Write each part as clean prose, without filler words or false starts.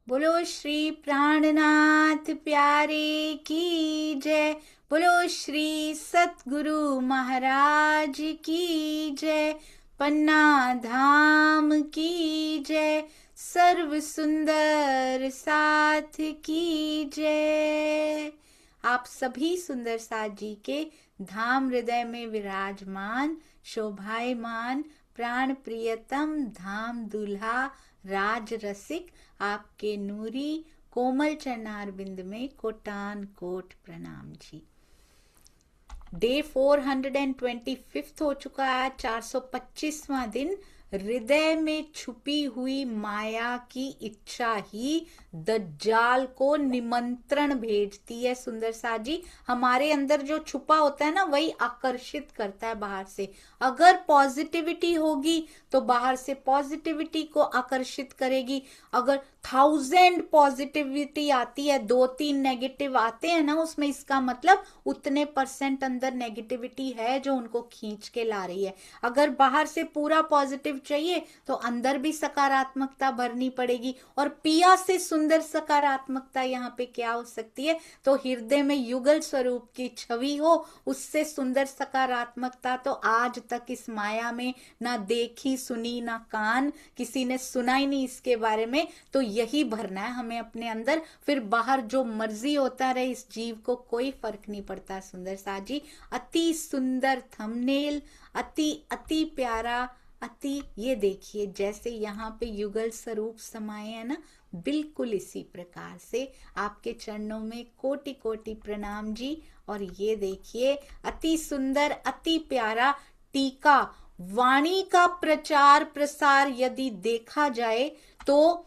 बोलो श्री प्राणनाथ प्यारे की जय। बोलो श्री सतगुरु महाराज की जय। पन्ना धाम की जय। सर्व सुंदर साथ की जय। आप सभी सुंदर साथ जी के धाम हृदय में विराजमान शोभायमान प्राण प्रियतम धाम दूल्हा राज रसिक आपके नूरी कोमल चरणार बिंद में कोटान कोट प्रणाम जी। डे 425 हो चुका है, 425वां दिन। हृदय में छुपी हुई माया की इच्छा ही दज्जाल को निमंत्रण भेजती है। सुंदर सा जी, हमारे अंदर जो छुपा होता है ना, वही आकर्षित करता है बाहर से। अगर पॉजिटिविटी होगी तो बाहर से पॉजिटिविटी को आकर्षित करेगी। अगर 1000 पॉजिटिविटी आती है, 2-3 नेगेटिव आते हैं ना उसमें, इसका मतलब उतने परसेंट अंदर नेगेटिविटी है जो उनको खींच के ला रही है। अगर बाहर से पूरा पॉजिटिव चाहिए तो अंदर भी सकारात्मकता भरनी पड़ेगी। और पिया से सुंदर सकारात्मकता यहाँ पे क्या हो सकती है? तो हृदय में युगल स्वरूप की छवि हो, उससे सुंदर सकारात्मकता तो आज तक इस माया में ना देखी सुनी ना कान किसी ने सुना ही नहीं इसके बारे में। तो यही भरना है हमें अपने अंदर, फिर बाहर जो मर्जी होता रहे, इस जीव को कोई फर्क नहीं पड़ता। सुंदर सा जी, अति सुंदर थंबनेल, अति अति प्यारा, अति, ये देखिए जैसे यहाँ पे युगल स्वरूप समाये है ना, बिल्कुल इसी प्रकार से आपके चरणों में कोटि कोटि प्रणाम जी। और ये देखिए अति सुंदर अति प्यारा टीका, वाणी का प्रचार प्रसार यदि देखा जाए तो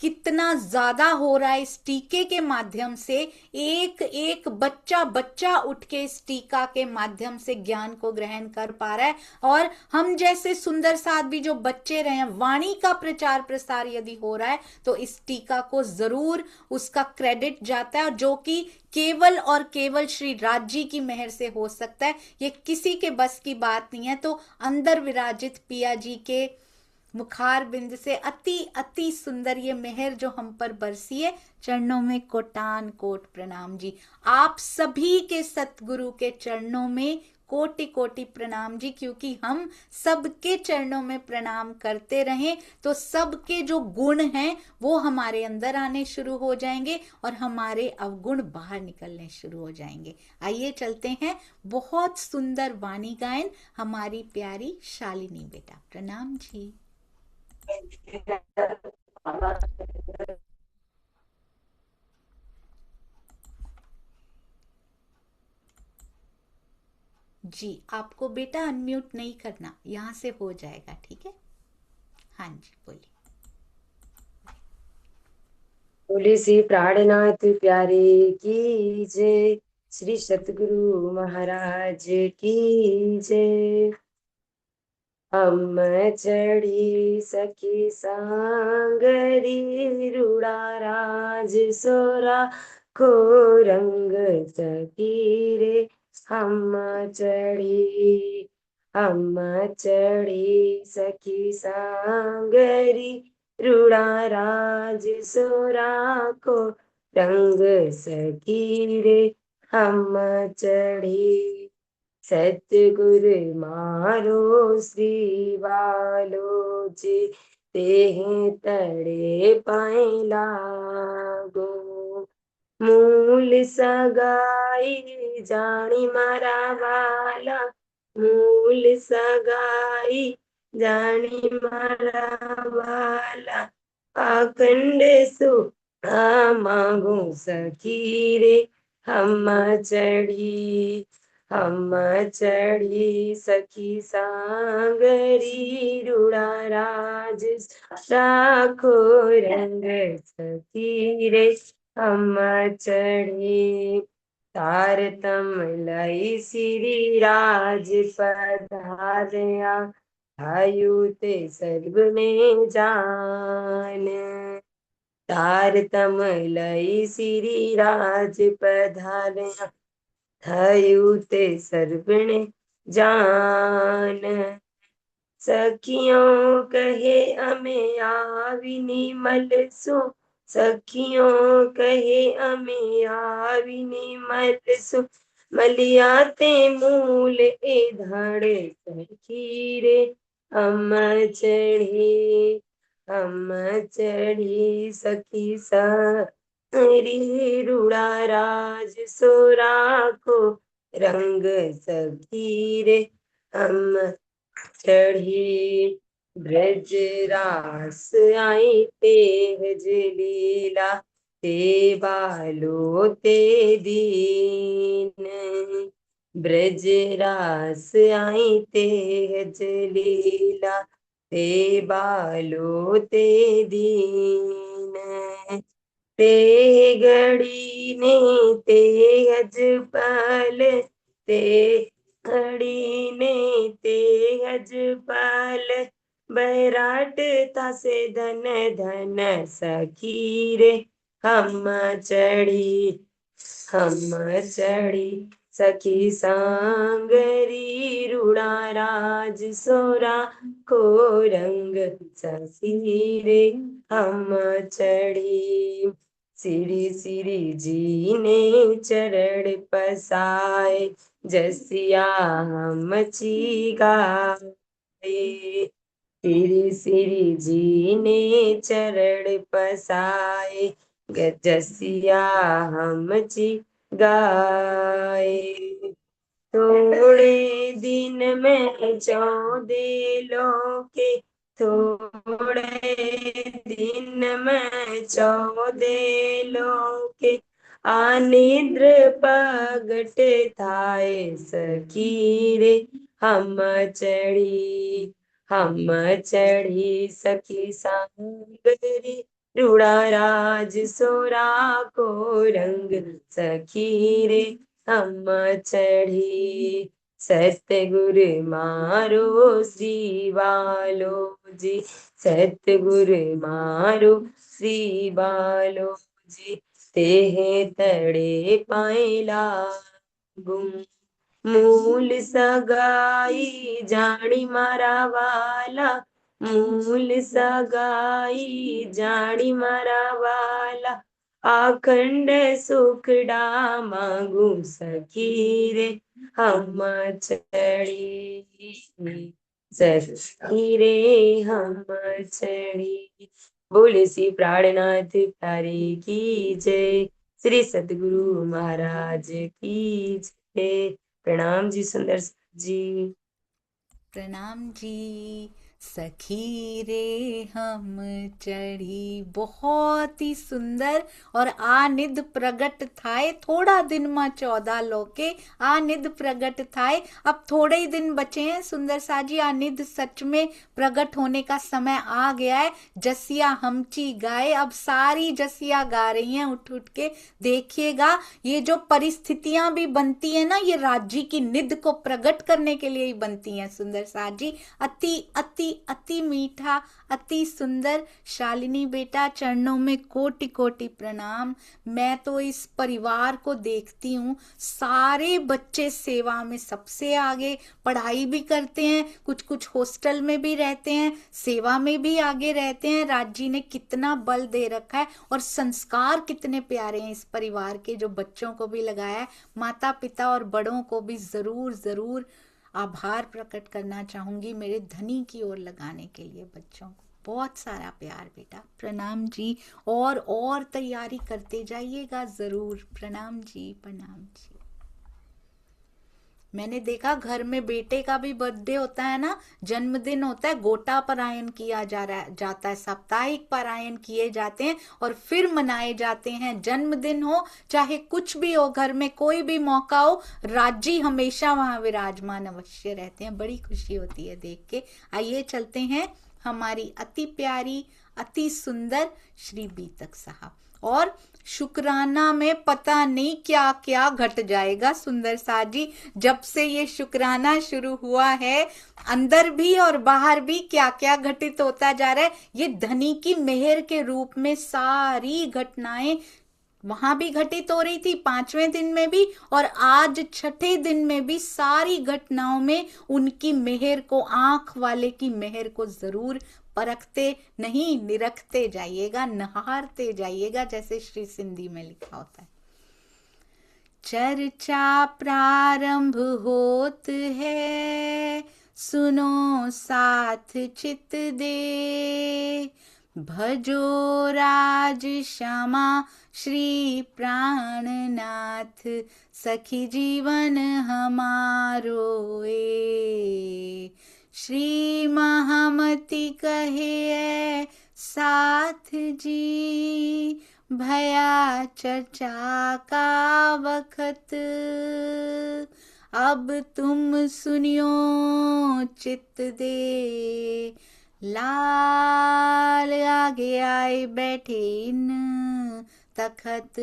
कितना ज्यादा हो रहा है। इस टीके के माध्यम से एक एक बच्चा बच्चा उठ के इस टीका के माध्यम से ज्ञान को ग्रहण कर पा रहा है। और हम जैसे सुंदर साथ भी जो बच्चे रहे हैं, वाणी का प्रचार प्रसार यदि हो रहा है तो इस टीका को जरूर उसका क्रेडिट जाता है, और जो कि केवल और केवल श्री राज जी की मेहर से हो सकता है। ये किसी के बस की बात नहीं है। तो अंदर विराजित पिया जी के मुखार बिंद से अति अति सुंदर ये मेहर जो हम पर बरसी है, चरणों में कोटान कोट प्रणाम जी। आप सभी के सतगुरु के चरणों में कोटि कोटि प्रणाम जी, क्योंकि हम सबके चरणों में प्रणाम करते रहें तो सबके जो गुण हैं वो हमारे अंदर आने शुरू हो जाएंगे और हमारे अवगुण बाहर निकलने शुरू हो जाएंगे। आइए चलते हैं, बहुत सुंदर वाणी गायन हमारी प्यारी शालिनी बेटा। प्रणाम जी। जी आपको बेटा अनम्यूट नहीं करना, यहाँ से हो जाएगा, ठीक है? हाँ जी बोलिए। बोले श्री प्राणनाथ प्यारे की जय। श्री सतगुरु महाराज की जय। हम चढ़ी सखी सांगरी रूड़ा राज सोरा को रंग सकीरे। हम चढ़ी हम चढ़ी सखी सांगरी रूड़ा राज सोरा को रंग सकीरे। हम चढ़ी सतगुरु मारो श्री वालो जी तेह तड़े पाए लागो। मूल सगाई जानी मारा वाला, मूल सगाई जानी मारा वाला। अखंड सुख मांगो सखी रे। हम चढ़ी हम चढ़ी सखी सांगरी रूड़ा राज राखो रंग सखी रे। हम चढ़ी तारतम लई श्री राज पधारया। आयु ते सर्व में जान। तारतम लई श्री राज पधारया। थयु ते सर्वण जान। सखियों कहे हमें आविनी मल सो सखियों कहे अमे आविने मल सु मलियाते मूल ए धड़ सखी रे हम चढ़ी हम चढ़ी सखी सारी रूड़ा राज सोरा को रंग सखी रे हम चढ़ी ब्रज रास आई तेज लीला ते बालो ते दीन ब्रज रास आई तेज लीला ते बालो ते दीन ते घड़ी ने ते अजपल ते घड़ी ने ते अजपल बैराट तासे धन धन सखी रे हम चढ़ी सखी सांगरी रूड़ा राज सोरा को रंग सखी रे हम चढ़ी सिरी सिरी जी ने चरण पसाए जसिया हम ची गाए सिरी सिरी जी ने चरण पसाए जसिया हम ची गाए थोड़े दिन में 14 लोके थोड़े दिन में 14 लोके आनिद्र पगट थाए सखी रे हम चढ़ी सखी सांगरी रूड़ा राज सोरा को रंग सखी रे हम चढ़ी सतगुरु मारो श्री बालो जी सतगुरु मारो श्री बालो जी तेहे तड़े पायला गुम मूल सगाई जानी मारा वाला मूल सगाई जानी मारा वाला अखंड सुखड़ा मांगू सखी रे हम चढ़ी सखी रे हम चढ़ी बोले श्री प्राणनाथ प्यारे की जय श्री सतगुरु महाराज की जय प्रणाम जी सुंदर जी प्रणाम जी। सखी रे हम चढ़ी, बहुत ही सुंदर। और आनिध प्रगट थाए, थोड़ा दिन में 14 लोके आनिध प्रगट थाए। अब थोड़े ही दिन बचे हैं सुंदर सा जी, आनिध सच में प्रगट होने का समय आ गया है। जसिया हमची गाए, अब सारी जसिया गा रही हैं उठ उठ के। देखिएगा ये जो परिस्थितियां भी बनती है ना, ये राज्य की निध को प्रकट करने के लिए ही बनती हैं सुंदर सा जी। अति अति अति मीठा, अति सुंदर। शालिनी बेटा चरणों में कोटि कोटि प्रणाम। मैं तो इस परिवार को देखती हूँ, सारे बच्चे सेवा में सबसे आगे, पढ़ाई भी करते हैं, कुछ कुछ हॉस्टल में भी रहते हैं, सेवा में भी आगे रहते हैं। राज्य ने कितना बल दे रखा है और संस्कार कितने प्यारे हैं इस परिवार के, जो बच्चों को भी लगाया है। माता पिता और बड़ों को भी जरूर जरूर आभार प्रकट करना चाहूंगी मेरे धनी की ओर लगाने के लिए। बच्चों को बहुत सारा प्यार बेटा। प्रणाम जी। और तैयारी करते जाइएगा जरूर। प्रणाम जी, प्रणाम जी। मैंने देखा घर में बेटे का भी बर्थडे होता है ना, जन्मदिन होता है, गोटा पारायण किया जाता है, साप्ताहिक पारायण किए जाते हैं और फिर मनाए जाते हैं। जन्मदिन हो चाहे कुछ भी हो, घर में कोई भी मौका हो, राज्य हमेशा वहां विराजमान अवश्य रहते हैं। बड़ी खुशी होती है देख के। आइए चलते हैं हमारी अति प्यारी अति सुंदर श्री बीतक साहब। और शुक्राना में पता नहीं क्या क्या घट जाएगा सुंदर सा जी। जब से ये शुक्राना शुरू हुआ है, अंदर भी और बाहर भी क्या क्या घटित होता जा रहा है। ये धनी की मेहर के रूप में सारी घटनाएं वहां भी घटित हो रही थी, 5वें दिन में भी, और आज 6ठे दिन में भी सारी घटनाओं में उनकी मेहर को, आंख वाले की मेहर को जरूर परखते नहीं, निरखते जाइएगा, निहारते जाइएगा, जैसे श्री सिंधी में लिखा होता है। चर्चा प्रारंभ होत है, सुनो साथ चित दे, भजो राज श्यामा श्री प्राणनाथ, सखी जीवन हमारो ए। श्री महामति कहे साथ जी, भया चर्चा का वखत, अब तुम सुनियो चित दे। लाल आगे आए बैठे इन तखत,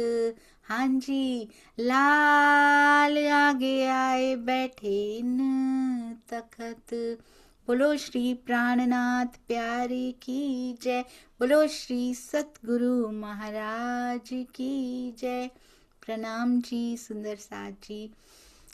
हाँ जी, लाल आगे आए बैठे इन तखत। बोलो श्री प्राणनाथ प्यारे की जय, बोलो श्री सतगुरु महाराज की जय। प्रणाम जी सुंदर साथ जी।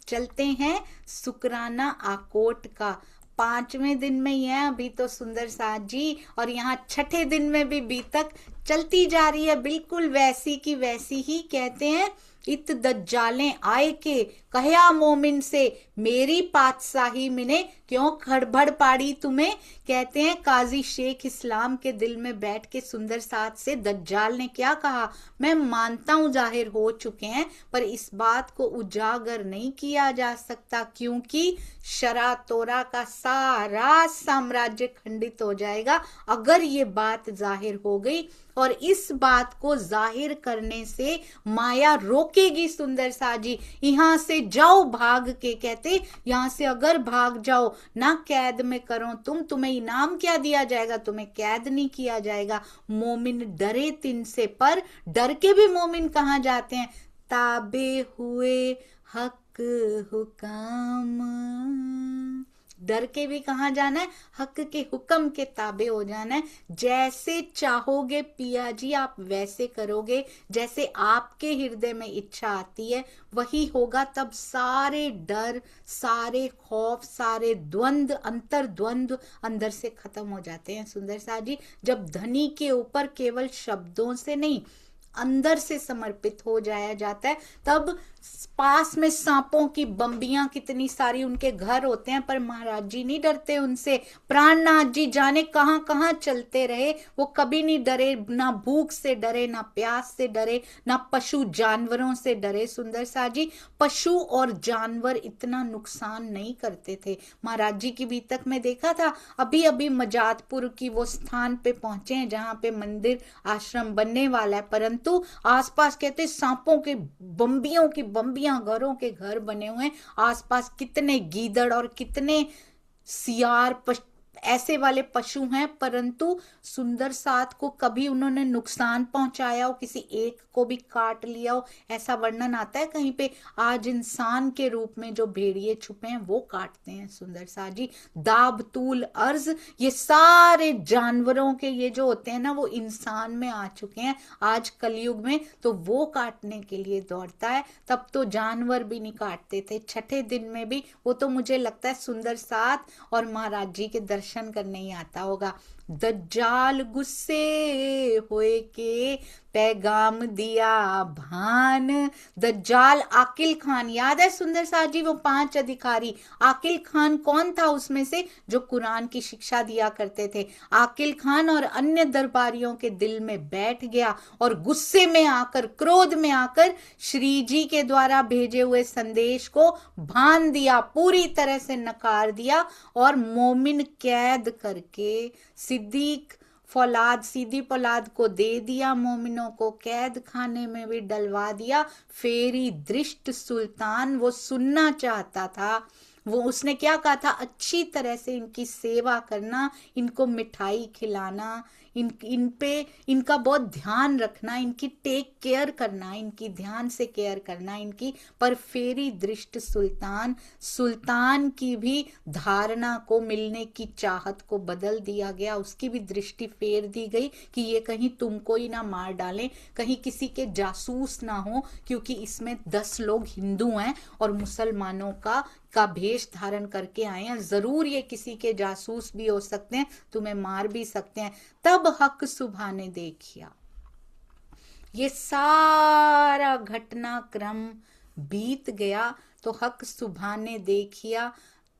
चलते हैं शुक्राना आकोट का। 5वें दिन में ही है अभी तो सुंदर साथ जी, और यहाँ 6ठे दिन में भी बीतक चलती जा रही है, बिल्कुल वैसी की वैसी ही। कहते हैं इत दज्जालें आए के कहया मोमिन से, मेरी पातशाही मिने क्यों खड़बड़ पाड़ी तुम्हें। कहते हैं काजी शेख इस्लाम के दिल में बैठ के सुंदर साथ से दज्जाल ने क्या कहा, मैं मानता हूं जाहिर हो चुके हैं, पर इस बात को उजागर नहीं किया जा सकता, क्योंकि शरा तोरा का सारा साम्राज्य खंडित हो जाएगा अगर ये बात जाहिर हो गई, और इस बात को जाहिर करने से माया रोकेगी सुंदर साथ जी। यहाँ से जाओ भाग के, कहते यहाँ से अगर भाग जाओ ना कैद में करो तुम्हें इनाम क्या दिया जाएगा, तुम्हें कैद नहीं किया जाएगा। मोमिन डरे तिन से, पर डर के भी मोमिन कहाँ जाते हैं, ताबे हुए हक हुकाम। डर के भी कहाँ जाना है, हक के हुक्म के ताबे हो जाना है। जैसे चाहोगे पिया जी आप वैसे करोगे, जैसे आपके हृदय में इच्छा आती है वही होगा। तब सारे डर, सारे खौफ, सारे द्वंद्व, अंतर्द्वंद्व अंदर से खत्म हो जाते हैं सुंदर साथ जी। जब धनी के ऊपर केवल शब्दों से नहीं अंदर से समर्पित हो जाया जाता है, तब पास में सांपों की बम्बियां कितनी सारी उनके घर होते हैं, पर महाराज जी नहीं डरते उनसे। प्राणनाथ जी जाने कहां कहां चलते रहे, वो कभी नहीं डरे, ना भूख से डरे, ना प्यास से डरे, ना पशु जानवरों से डरे। सुंदर साथ जी पशु और जानवर इतना नुकसान नहीं करते थे। महाराज जी की बीतक में देखा था, अभी अभी मजातपुर की वो स्थान पे पहुंचे हैं जहां पे मंदिर आश्रम बनने वाला है, परंतु आसपास कहते सांपों के बम्बियों की बम्बियां घरों के घर बने हुए हैं। आसपास कितने गीदड़ और कितने सियार ऐसे वाले पशु हैं, परंतु सुंदर साथ को कभी उन्होंने नुकसान पहुंचाया हो, किसी एक को भी काट लिया हो, ऐसा वर्णन आता है कहीं पे। आज इंसान के रूप में जो भेड़िए छुपे हैं वो काटते हैं सुंदर साथ जी। दाब तूल अर्ज, ये सारे जानवरों के ये जो होते हैं ना, वो इंसान में आ चुके हैं आज कलयुग में, तो वो काटने के लिए दौड़ता है। तब तो जानवर भी नहीं काटते थे। 6ठे दिन में भी वो तो मुझे लगता है सुंदर साथ और महाराज जी के दर्शन करने ही आता होगा। दज्जाल गुस्से होए के पैगाम दिया भान। दज्जाल आकिल खान, याद है सुंदर साथ जी वो 5 अधिकारी। आकिल खान कौन था उसमें से, जो कुरान की शिक्षा दिया करते थे। आकिल खान और अन्य दरबारियों के दिल में बैठ गया और गुस्से में आकर, क्रोध में आकर श्री जी के द्वारा भेजे हुए संदेश को भान दिया, पूरी तरह से नकार दिया और मोमिन कैद करके सिद्दीक फौलाद, सीधी फौलाद को दे दिया। मोमिनों को कैद खाने में भी डलवा दिया। फेरी दृष्ट सुल्तान वो सुनना चाहता था, वो उसने क्या कहा था, अच्छी तरह से इनकी सेवा करना, इनको मिठाई खिलाना, इन पे इनका बहुत ध्यान रखना, इनकी टेक केयर करना, इनकी ध्यान से केयर करना इनकी। पर फेरी दृष्ट सुल्तान की भी धारणा को, मिलने की चाहत को बदल दिया गया, उसकी भी दृष्टि फेर दी गई कि ये कहीं तुमको ही ना मार डालें, कहीं किसी के जासूस ना हो, क्योंकि इसमें 10 लोग हिंदू हैं और मुसलमानों का भेष धारण करके आए हैं, जरूर ये किसी के जासूस भी हो सकते हैं, तुम्हें मार भी सकते हैं। तब हक सुबह ने देखिया, ये सारा घटनाक्रम बीत गया तो हक सुबह ने देखिया,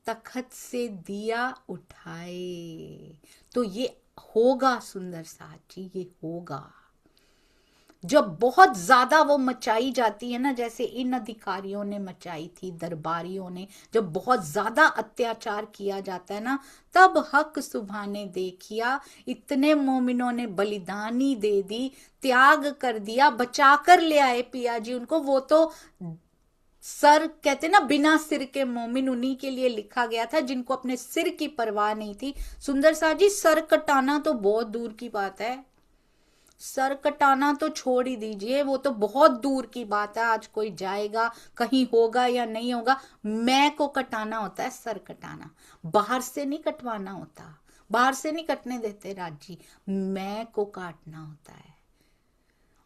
तखत से दिया उठाए। तो ये होगा सुंदर साथ जी, ये होगा। जब बहुत ज्यादा वो मचाई जाती है ना, जैसे इन अधिकारियों ने मचाई थी, दरबारियों ने, जब बहुत ज्यादा अत्याचार किया जाता है ना, तब हक सुबह ने देखिया, इतने मोमिनों ने बलिदानी दे दी, त्याग कर दिया, बचा कर ले आए पिया जी उनको। वो तो सर कहते ना, बिना सिर के मोमिन, उन्हीं के लिए लिखा गया था जिनको अपने सिर की परवाह नहीं थी। सुंदर साथ जी, सर कटाना तो बहुत दूर की बात है, सर कटाना तो छोड़ ही दीजिए, वो तो बहुत दूर की बात है। आज कोई जाएगा, कहीं होगा या नहीं होगा, मैं को कटाना होता है, सर कटाना बाहर से नहीं कटवाना होता, बाहर से नहीं कटने देते राजी, मैं को काटना होता है।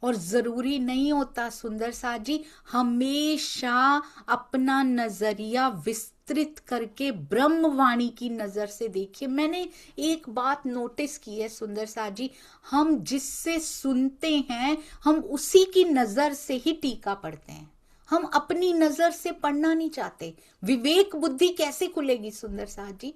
और जरूरी नहीं होता सुंदर साथ जी, हमेशा अपना नजरिया विस्तृत करके ब्रह्मवाणी की नजर से देखिए। मैंने एक बात नोटिस की है सुंदर साथ जी, हम जिससे सुनते हैं हम उसी की नजर से ही टीका पढ़ते हैं, हम अपनी नजर से पढ़ना नहीं चाहते। विवेक बुद्धि कैसे खुलेगी सुंदर साथ जी?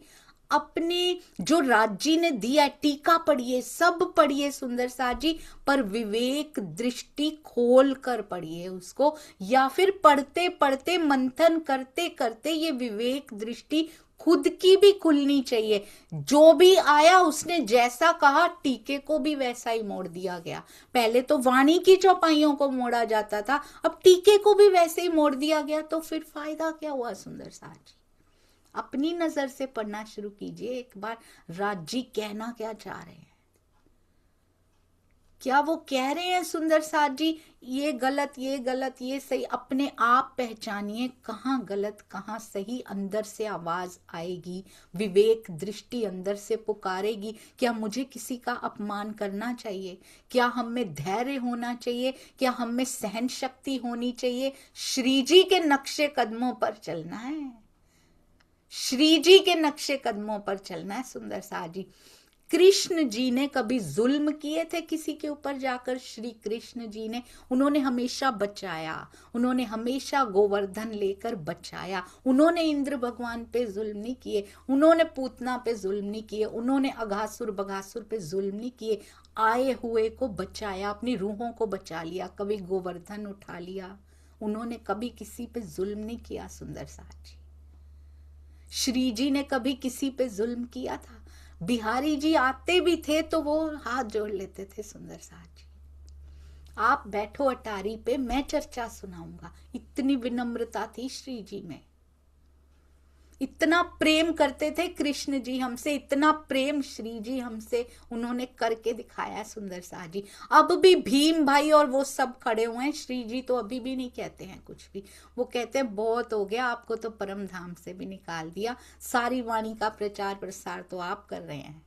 अपने जो राज्य ने दिया, टीका पढ़िए, सब पढ़िए सुंदर साथ जी, पर विवेक दृष्टि खोल कर पढ़िए उसको, या फिर पढ़ते पढ़ते मंथन करते करते ये विवेक दृष्टि खुद की भी खुलनी चाहिए। जो भी आया उसने जैसा कहा, टीके को भी वैसा ही मोड़ दिया गया। पहले तो वाणी की चौपाइयों को मोड़ा जाता था, अब टीके को भी वैसे ही मोड़ दिया गया, तो फिर फायदा क्या हुआ सुंदर साथ जी? अपनी नजर से पढ़ना शुरू कीजिए। एक बार राजी कहना क्या चाह रहे हैं, क्या वो कह रहे हैं सुंदर साथ जी ये गलत, ये गलत, ये सही? अपने आप पहचानिए कहाँ गलत कहाँ सही, अंदर से आवाज आएगी, विवेक दृष्टि अंदर से पुकारेगी, क्या मुझे किसी का अपमान करना चाहिए? क्या हम में धैर्य होना चाहिए? क्या हम में सहन शक्ति होनी चाहिए? श्री जी के नक्शे कदमों पर चलना है, श्री जी के नक्शे कदमों पर चलना है सुंदर साथ जी। कृष्ण जी ने कभी जुल्म किए थे किसी के ऊपर जाकर? श्री कृष्ण जी ने, उन्होंने हमेशा बचाया, उन्होंने हमेशा गोवर्धन लेकर बचाया, उन्होंने इंद्र भगवान पे जुल्म नहीं किए, उन्होंने पूतना पे जुल्म नहीं किए, उन्होंने अघासुर बघासुर पे जुल्म नहीं किए, आए हुए को बचाया, अपनी रूहों को बचा लिया, कभी गोवर्धन उठा लिया, उन्होंने कभी किसी पे जुल्म नहीं किया सुंदर साथ जी। श्री जी ने कभी किसी पे जुल्म किया था? बिहारी जी आते भी थे तो वो हाथ जोड़ लेते थे सुंदर साथ जी, आप बैठो अटारी पे, मैं चर्चा सुनाऊंगा। इतनी विनम्रता थी श्री जी में, इतना प्रेम करते थे कृष्ण जी हमसे, इतना प्रेम श्री जी हमसे उन्होंने करके दिखाया सुंदर साथ जी। अब भी भीम भाई और वो सब खड़े हुए हैं, श्री जी तो अभी भी नहीं कहते हैं कुछ भी, वो कहते हैं बहुत हो गया, आपको तो परम धाम से भी निकाल दिया, सारी वाणी का प्रचार प्रसार तो आप कर रहे हैं,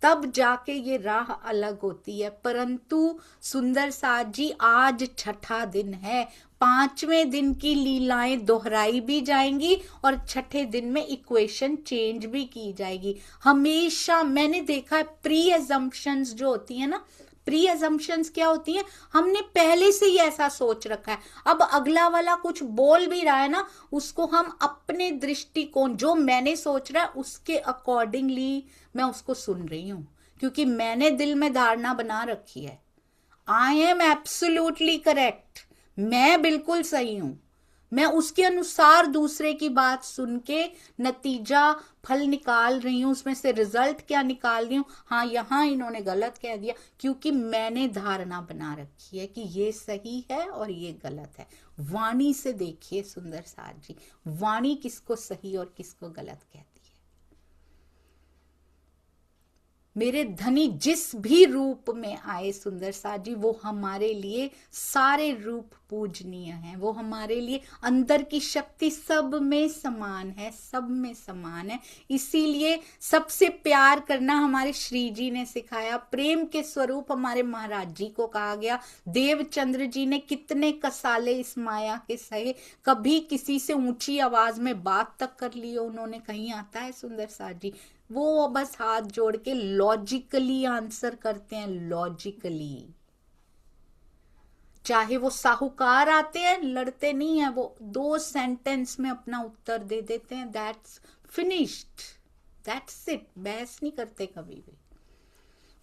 तब जाके ये राह अलग होती है। परंतु सुंदर साथ जी आज छठा दिन है, 5वें दिन की लीलाएं दोहराई भी जाएंगी और छठे दिन में इक्वेशन चेंज भी की जाएगी। हमेशा मैंने देखा है प्री एजम्पशंस जो होती है ना, प्री एजम्पशंस क्या होती हैं? हमने पहले से ही ऐसा सोच रखा है, अब अगला वाला कुछ बोल भी रहा है ना, उसको हम अपने दृष्टिकोण, जो मैंने सोच रहा है उसके अकॉर्डिंगली मैं उसको सुन रही हूं, क्योंकि मैंने दिल में धारणा बना रखी है, आई एम एब्सोल्युटली करेक्ट, मैं बिल्कुल सही हूं, मैं उसके अनुसार दूसरे की बात सुन के नतीजा फल निकाल रही हूं, उसमें से रिजल्ट क्या निकाल रही हूं, हाँ यहां इन्होंने गलत कह दिया, क्योंकि मैंने धारणा बना रखी है कि ये सही है और ये गलत है। वाणी से देखिए सुंदर साथ जी, वाणी किसको सही और किसको गलत कहती है। मेरे धनी जिस भी रूप में आए सुंदर सा जी, वो हमारे लिए सारे रूप पूजनीय हैं। वो हमारे लिए अंदर की शक्ति सब में समान है, सब में समान है। इसीलिए सबसे प्यार करना हमारे श्री जी ने सिखाया। प्रेम के स्वरूप हमारे महाराज जी को कहा गया। देवचंद्र जी ने कितने कसाले इस माया के सहे, कभी किसी से ऊंची आवाज में बात तक कर ली हो उन्होंने, कहीं आता है सुंदर सा जी? वो बस हाथ जोड़ के लॉजिकली आंसर करते हैं, लॉजिकली। चाहे वो साहूकार आते हैं, लड़ते नहीं है, वो 2 सेंटेंस में अपना उत्तर दे देते हैं, दैट्स फिनिश्ड, दैट्स इट। बहस नहीं करते कभी भी।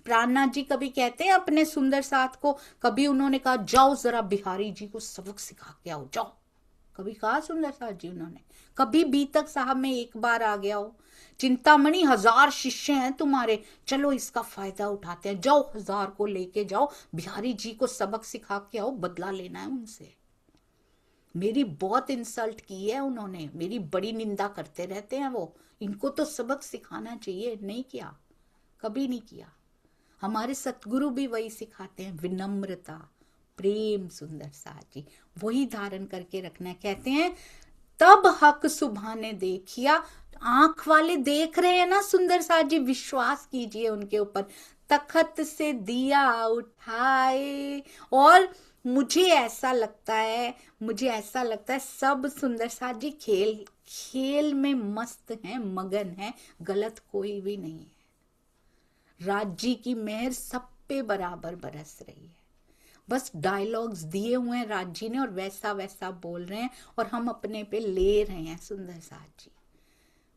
प्राणनाथ जी कभी कहते हैं अपने सुंदर साथ को, कभी उन्होंने कहा जाओ जरा बिहारी जी को सबक सिखा के आओ, जाओ? कभी कहा सुंदर साथ जी उन्होंने? कभी बीतक साहब में एक बार आ गया हो, चिंतामणि 1000 शिष्य हैं तुम्हारे, चलो इसका फायदा उठाते हैं, जाओ 1000 को लेके जाओ, बिहारी जी को सबक सिखा के आओ, बदला लेना है उनसे। मेरी बहुत इंसल्ट की है उन्होंने, मेरी बड़ी निंदा करते रहते हैं वो, इनको तो सबक सिखाना चाहिए, नहीं किया, कभी नहीं किया। हमारे सतगुरु भी वही सिखाते हैं, विनम्रता, प्रेम। सुंदर साथ जी वही धारण करके रखना है। कहते हैं तब हक सुभाने देखिया, आंख वाले देख रहे हैं ना सुंदर साथ जी, विश्वास कीजिए उनके ऊपर। तखत से दिया उठाए, और मुझे ऐसा लगता है, मुझे ऐसा लगता है सब सुंदर साथ जी खेल खेल में मस्त हैं, मगन हैं, गलत कोई भी नहीं है। राज जी की मेहर सब पे बराबर बरस रही है। बस डायलॉग्स दिए हुए हैं राज जी ने और वैसा वैसा बोल रहे हैं और हम अपने पे ले रहे हैं। सुंदर साथ जी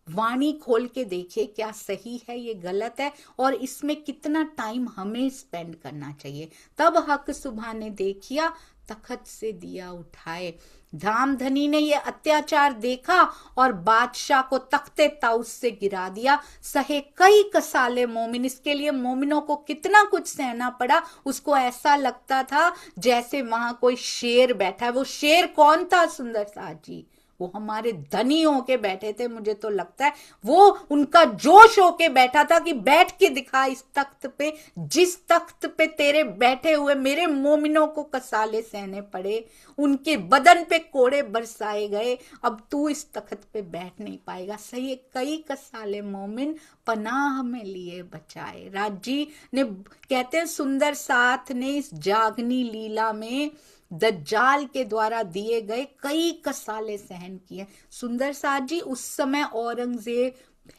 वाणी खोल के देखिए, क्या सही है, ये गलत है, और इसमें कितना टाइम हमें स्पेंड करना चाहिए। तब हक सुबह ने देखिया, तखत से दिया उठाए। धामधनी ने ये अत्याचार देखा और बादशाह को तख्ते ताउस से गिरा दिया। सहे कई कसाले मोमिन, इसके लिए मोमिनों को कितना कुछ सहना पड़ा। उसको ऐसा लगता था जैसे वहां कोई शेर बैठा है। वो शेर कौन था सुंदर साथ जी? वो हमारे धनी होके बैठे थे। मुझे तो लगता है वो उनका जोश होके बैठा था कि बैठ के दिखा इस तख्त पे, जिस तख्त पे तेरे बैठे हुए मेरे मोमिनों को कसाले सहने पड़े, उनके बदन पे कोड़े बरसाए गए, अब तू इस तख्त पे बैठ नहीं पाएगा। सही, कई कसाले मोमिन पनाह में लिए बचाए। राज जी ने कहते हैं सुंदर साथ ने इस जागनी लीला में दज्जाल के द्वारा दिए गए कई कसाले सहन किए। सुंदर साथ जी उस समय औरंगजेब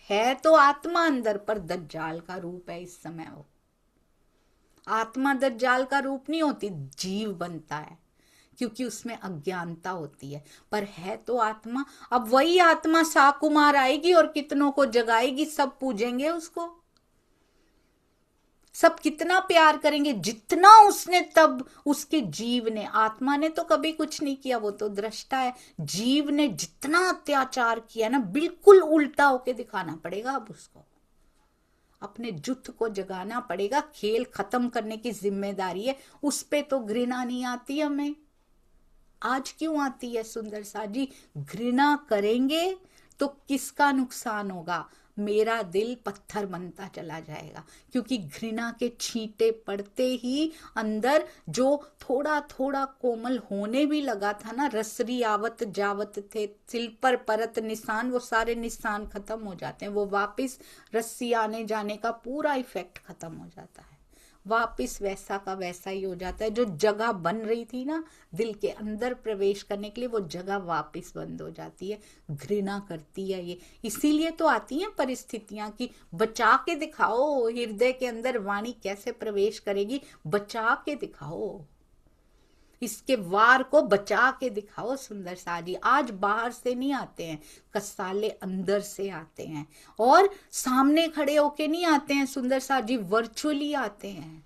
है तो आत्मा अंदर, पर दज्जाल का रूप है इस समय। वो आत्मा दज्जाल का रूप नहीं होती, जीव बनता है क्योंकि उसमें अज्ञानता होती है, पर है तो आत्मा। अब वही आत्मा साकुमार आएगी और कितनों को जगाएगी, सब पूजेंगे उसको, सब कितना प्यार करेंगे जितना उसने, तब उसके जीव ने, आत्मा ने तो कभी कुछ नहीं किया, वो तो दृष्टा है। जीव ने जितना अत्याचार किया ना, बिल्कुल उल्टा होके दिखाना पड़ेगा अब उसको, अपने जुथ को जगाना पड़ेगा। खेल खत्म करने की जिम्मेदारी है उस पे। तो घृणा नहीं आती हमें, आज क्यों आती है सुंदर सा जी? घृणा करेंगे तो किसका नुकसान होगा? मेरा दिल पत्थर बनता चला जाएगा, क्योंकि घृणा के छींटे पड़ते ही अंदर जो थोड़ा थोड़ा कोमल होने भी लगा था ना, रसरी आवत जावत थे सिल पर परत निशान, वो सारे निशान खत्म हो जाते हैं। वो वापिस रस्सी आने जाने का पूरा इफेक्ट खत्म हो जाता है, वापिस वैसा का वैसा ही हो जाता है। जो जगह बन रही थी ना दिल के अंदर प्रवेश करने के लिए, वो जगह वापिस बंद हो जाती है। घृणा करती है ये, इसीलिए तो आती हैं परिस्थितियां कि बचा के दिखाओ हृदय के अंदर वाणी कैसे प्रवेश करेगी, बचा के दिखाओ, इसके वार को बचा के दिखाओ। सुंदर साथ जी आज बाहर से नहीं आते हैं, कसाले अंदर से आते हैं, और सामने खड़े होके नहीं आते हैं सुंदर साथ जी, वर्चुअली आते हैं,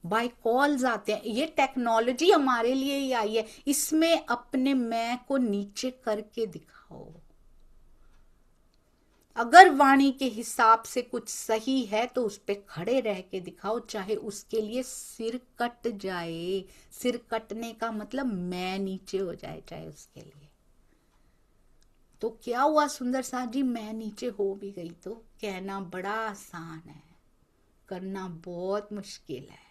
बाय कॉल्स आते हैं। ये टेक्नोलॉजी हमारे लिए ही आई है, इसमें अपने मैं को नीचे करके दिखाओ। अगर वाणी के हिसाब से कुछ सही है तो उस पे खड़े रह के दिखाओ, चाहे उसके लिए सिर कट जाए। सिर कटने का मतलब मैं नीचे हो जाए, चाहे उसके लिए। तो क्या हुआ सुंदर साथ जी? मैं नीचे हो भी गई तो कहना बड़ा आसान है, करना बहुत मुश्किल है।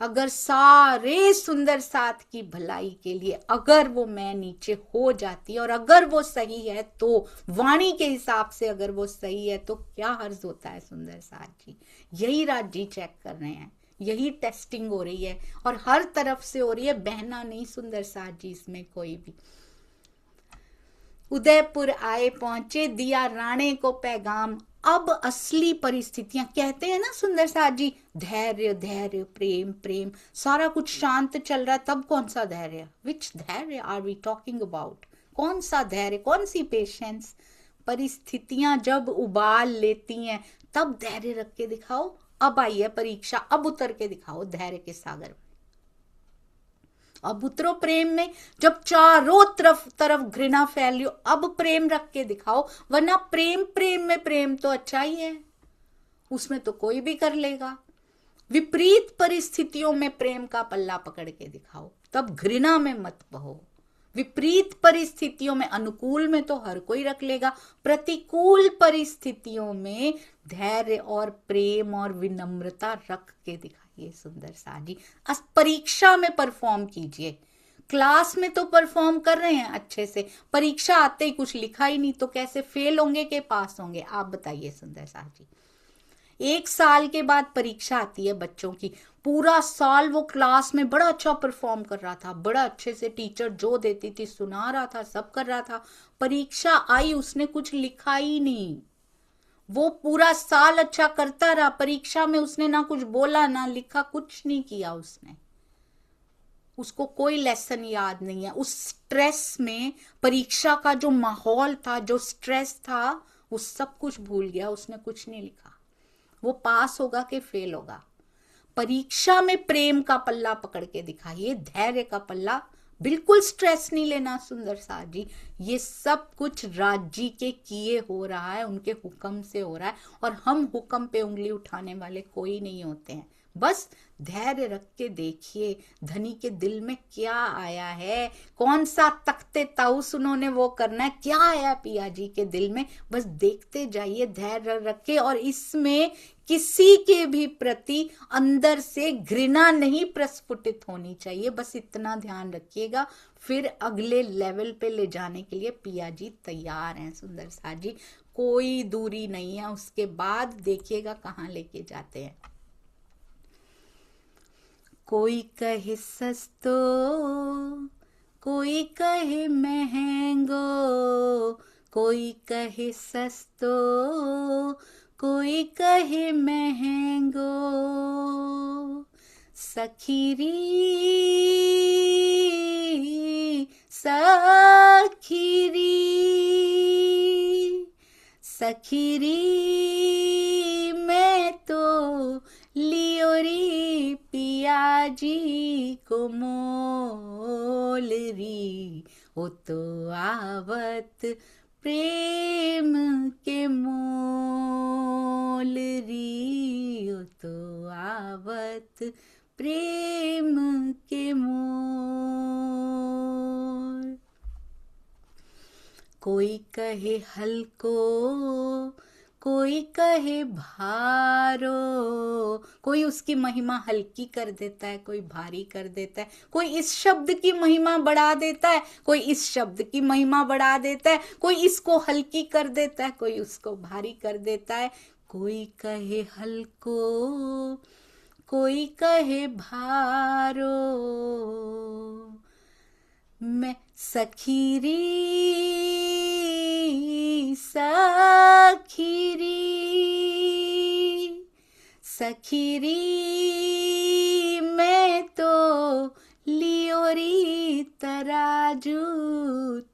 अगर सारे सुंदर साथ की भलाई के लिए अगर वो मैं नीचे हो जाती और अगर वो सही है तो वाणी के हिसाब से अगर वो सही है तो क्या हर्ज होता है सुंदर साथ जी। यही राज जी चेक कर रहे हैं, यही टेस्टिंग हो रही है और हर तरफ से हो रही है, बहना नहीं सुंदर साथ जी इसमें कोई भी। उदयपुर आए पहुंचे, दिया राणे को पैगाम, अब असली परिस्थितियां, कहते हैं ना सुंदर साथ जी, धैर्य धैर्य प्रेम प्रेम, सारा कुछ शांत चल रहा है तब कौन सा धैर्य? विच धैर्य आर वी टॉकिंग अबाउट? कौन सा धैर्य, कौन सी पेशेंस? परिस्थितियां जब उबाल लेती हैं तब धैर्य रख के दिखाओ। अब आई है परीक्षा, अब उतर के दिखाओ धैर्य के सागर में। अब उतरो प्रेम में, जब चारों तरफ तरफ घृणा फैलियो अब प्रेम रख के दिखाओ, वरना प्रेम प्रेम में प्रेम तो अच्छा ही है, उसमें तो कोई भी कर लेगा। विपरीत परिस्थितियों में प्रेम का पल्ला पकड़ के दिखाओ, तब घृणा में मत बहो। विपरीत परिस्थितियों में, अनुकूल में तो हर कोई रख लेगा, प्रतिकूल परिस्थितियों में धैर्य और प्रेम और विनम्रता रख के दिखाइए सुंदर साथ जी। परीक्षा में परफॉर्म कीजिए, क्लास में तो परफॉर्म कर रहे हैं अच्छे से, परीक्षा आते ही कुछ लिखा ही नहीं तो कैसे फेल होंगे कि पास होंगे? आप बताइए सुंदर साथ जी। 1 साल के बाद परीक्षा आती है बच्चों की, पूरा साल वो क्लास में बड़ा अच्छा परफॉर्म कर रहा था, बड़ा अच्छे से टीचर जो देती थी सुना रहा था, सब कर रहा था, परीक्षा आई उसने कुछ लिखा ही नहीं। वो पूरा साल अच्छा करता रहा, परीक्षा में उसने ना कुछ बोला ना लिखा, कुछ नहीं किया उसने, उसको कोई लेसन याद नहीं है। उस स्ट्रेस में, परीक्षा का जो माहौल था, जो स्ट्रेस था, वो सब कुछ भूल गया, उसने कुछ नहीं लिखा। वो पास होगा कि फेल होगा? परीक्षा में प्रेम का पल्ला पकड़ के दिखाइए, धैर्य का पल्ला, बिल्कुल स्ट्रेस नहीं लेना सुंदर साथ जी। ये सब कुछ राज जी के किए हो रहा है, उनके हुक्म से हो रहा है, और हम हुक्म पे उंगली उठाने वाले कोई नहीं होते हैं। बस धैर्य रख के देखिए धनी के दिल में क्या आया है, कौन सा तख्ते ताउस उन्होंने वो करना है, क्या आया पिया जी के दिल में, बस देखते जाइए धैर्य रख के। और इसमें किसी के भी प्रति अंदर से घृणा नहीं प्रस्फुटित होनी चाहिए, बस इतना ध्यान रखिएगा। फिर अगले लेवल पे ले जाने के लिए पिया जी तैयार हैं सुंदर साथ जी, कोई दूरी नहीं है। उसके बाद देखिएगा कहाँ लेके जाते हैं। कोई कहे सस्तो, कोई कहे महंगो, कोई कहे सस्तो, कोई कहे महंगो, सखीरी सखीरी सखीरी, मैं तो लियोरी पिया जी को मोल री, वो तो आवत प्रेम के मोल री, वो तो आवत प्रेम के मोल। कोई कहे हल्को, कोई कहे भारो, कोई उसकी महिमा हल्की कर देता है, कोई भारी कर देता है, कोई इस शब्द की महिमा बढ़ा देता है, कोई इस शब्द की महिमा बढ़ा देता है, कोई इसको हल्की कर देता है, कोई उसको भारी कर देता है। कोई कहे हल्को, कोई कहे भारो, मैं सखीरी सखीरी सखीरी, मैं तो लियोरी तराजू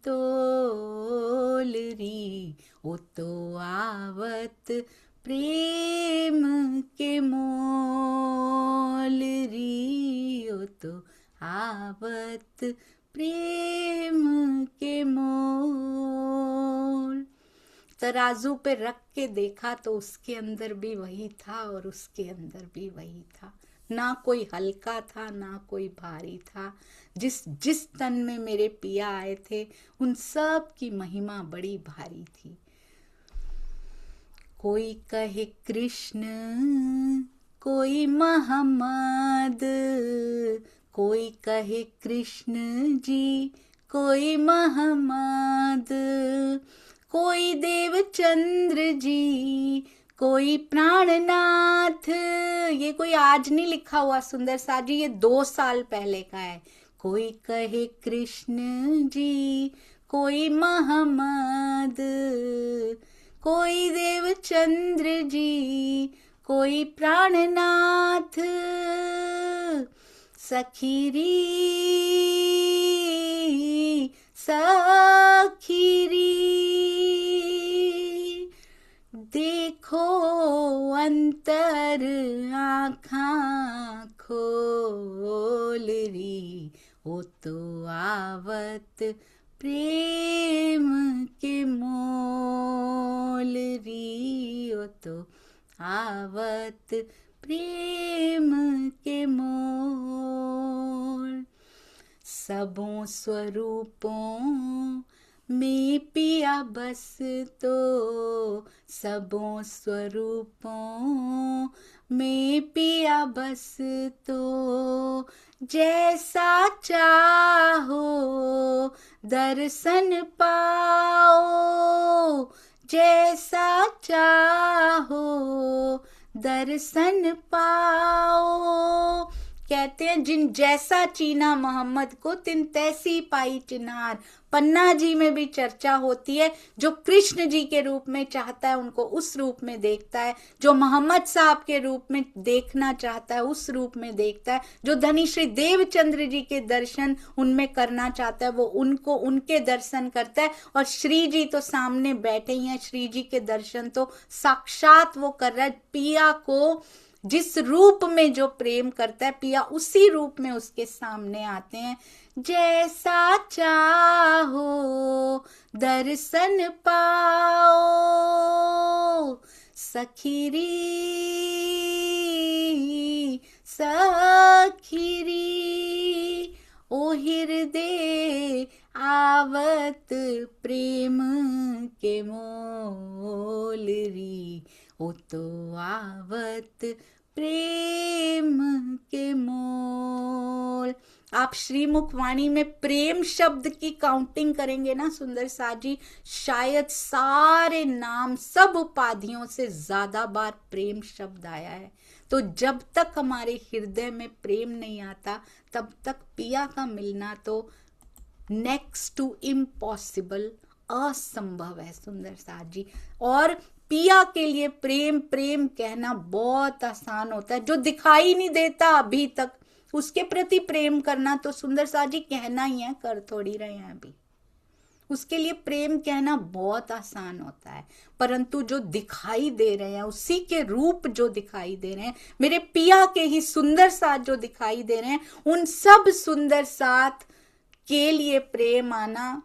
तोल री, वो तो आवत प्रेम के मोल री, वो तो आवत प्रेम के मोल। तराजू पे रख के देखा तो उसके अंदर भी वही था और उसके अंदर भी वही था, ना कोई हल्का था ना कोई भारी था। जिस जिस तन में मेरे पिया आए थे उन सब की महिमा बड़ी भारी थी। कोई कहे कृष्ण, कोई मोहम्मद, कोई कहे कृष्ण जी, कोई मोहम्मद, कोई देवचंद्र जी, कोई प्राणनाथ। ये कोई आज नहीं लिखा हुआ सुंदर सा जी, ये 2 साल पहले का है। कोई कहे कृष्ण जी, कोई मोहम्मद, कोई देवचंद्र जी, कोई प्राणनाथ। सखीरी सखीरी देखो अंतर आँखां खोल री, वो तो आवत प्रेम के मोल री, वो तो आवत प्रेम के मोल। सबों स्वरूपों में पिया बस तो, सबों स्वरूपों में पिया बस तो, जैसा चाहो दर्शन पाओ, जैसा चाहो दर्शन पाओ। कहते हैं जिन जैसा चीना मोहम्मद को, तिन तैसी पाई चिनार। पन्ना जी में भी चर्चा होती है, जो कृष्ण जी के रूप में चाहता है उनको उस रूप में देखता है, जो मोहम्मद साहब के रूप में देखना चाहता है उस रूप में देखता है, जो धनी श्री देवचंद्र जी के दर्शन उनमें करना चाहता है वो उनको उनके दर्शन करता है। और श्री जी तो सामने बैठे ही हैं, श्री जी के दर्शन तो साक्षात वो कर रहा है। पिया को जिस रूप में जो प्रेम करता है, पिया उसी रूप में उसके सामने आते हैं। जैसा चाहो दर्शन पाओ, सखीरी सखीरी ओ हृदय आवत प्रेम के मोल री, ओ तो आवत प्रेम के मोल। आप श्रीमुखवाणी में प्रेम शब्द की काउंटिंग करेंगे ना सुंदर सा जी, शायद सारे नाम सब उपाधियों से ज्यादा बार प्रेम शब्द आया है। तो जब तक हमारे हृदय में प्रेम नहीं आता तब तक पिया का मिलना तो नेक्स्ट टू इम्पॉसिबल, असंभव है सुंदर सा जी। और पिया के लिए प्रेम प्रेम कहना बहुत आसान होता है, जो दिखाई नहीं देता अभी तक उसके प्रति प्रेम करना तो सुंदर सा जी कहना ही है, कर थोड़ी रहे हैं अभी। उसके लिए प्रेम कहना बहुत आसान होता है, परंतु जो दिखाई दे रहे हैं, उसी के रूप जो दिखाई दे रहे हैं, मेरे पिया के ही सुंदर साथ जो दिखाई दे रहे हैं, उन सब सुंदर साथ के लिए प्रेम आना,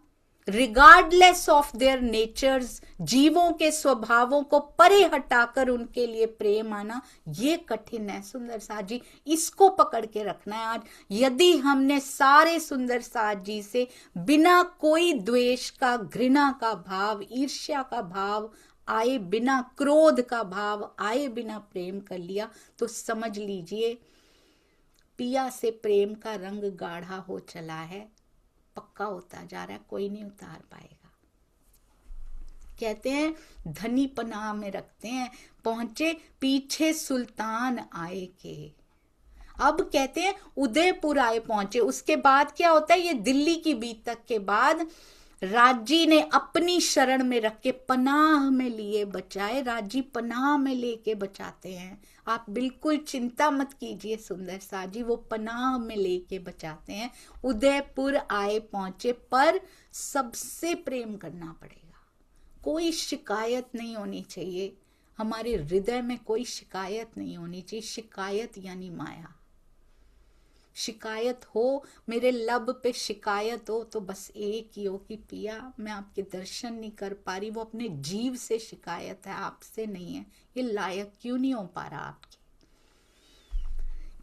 रिगार्डलेस ऑफ देयर नेचर्स, जीवों के स्वभावों को परे हटाकर उनके लिए प्रेम आना, ये कठिन है सुंदर साथ जी। इसको पकड़ के रखना है आज। यदि हमने सारे सुंदर साथ जी से बिना कोई द्वेष का, घृणा का भाव, ईर्ष्या का भाव आए बिना, क्रोध का भाव आए बिना प्रेम कर लिया, तो समझ लीजिए पिया से प्रेम का रंग गाढ़ा हो चला है, पक्का होता जा रहा है, कोई नहीं उतार पाएगा। कहते हैं धनी पनाह में रखते हैं, पहुंचे पीछे सुल्तान आए के। अब कहते हैं उदयपुर आए पहुंचे, उसके बाद क्या होता है, ये दिल्ली की बीतक के बाद राजी ने अपनी शरण में रख के पनाह में लिए बचाए। राजी पनाह में लेके बचाते हैं, आप बिल्कुल चिंता मत कीजिए सुंदर सा जी, वो पनाह में लेके बचाते हैं। उदयपुर आए पहुंचे, पर सबसे प्रेम करना पड़ेगा, कोई शिकायत नहीं होनी चाहिए, हमारे हृदय में कोई शिकायत नहीं होनी चाहिए। शिकायत यानी माया, शिकायत हो, मेरे लब पे शिकायत हो तो बस एक ही हो कि पिया मैं आपके दर्शन नहीं कर पा रही, वो अपने जीव से शिकायत है, आपसे नहीं है, ये लायक क्यों नहीं हो पा रहा आपके।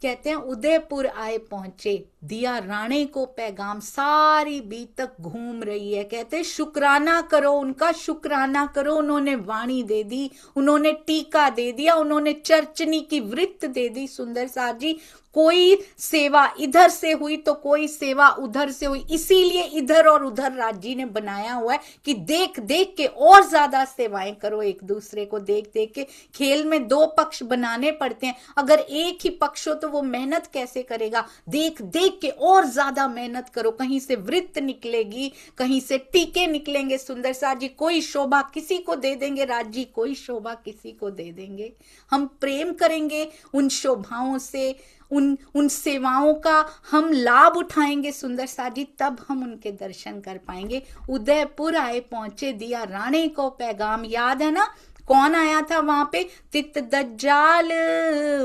कहते हैं उदयपुर आए पहुंचे, दिया राणे को पैगाम, सारी बीत तक घूम रही है। कहते शुक्राना करो उनका, शुक्राना करो, उन्होंने वाणी दे दी, उन्होंने टीका दे दिया, उन्होंने चर्चनी की वृत्त दे दी। सुंदर सार जी, कोई सेवा इधर से हुई तो कोई सेवा उधर से हुई, इसीलिए इधर और उधर राज जी ने बनाया हुआ है कि देख देख के और ज्यादा सेवाएं करो, एक दूसरे को देख देख के। खेल में दो पक्ष बनाने पड़ते हैं, अगर एक ही पक्ष हो तो वो मेहनत कैसे करेगा। देख देख के और ज्यादा मेहनत करो, कहीं से वृत्त निकलेगी, कहीं से टीके निकलेंगे। सुंदर सार जी, कोई शोभा किसी को दे देंगे, राज जी कोई शोभा किसी को दे देंगे। हम प्रेम करेंगे उन शोभाओं से, उन सेवाओं का हम लाभ उठाएंगे सुंदर सार जी, तब हम उनके दर्शन कर पाएंगे। उदयपुर आए पहुंचे, दिया राणे को पैगाम। याद है ना कौन आया था वहां पे? तित दज्जाल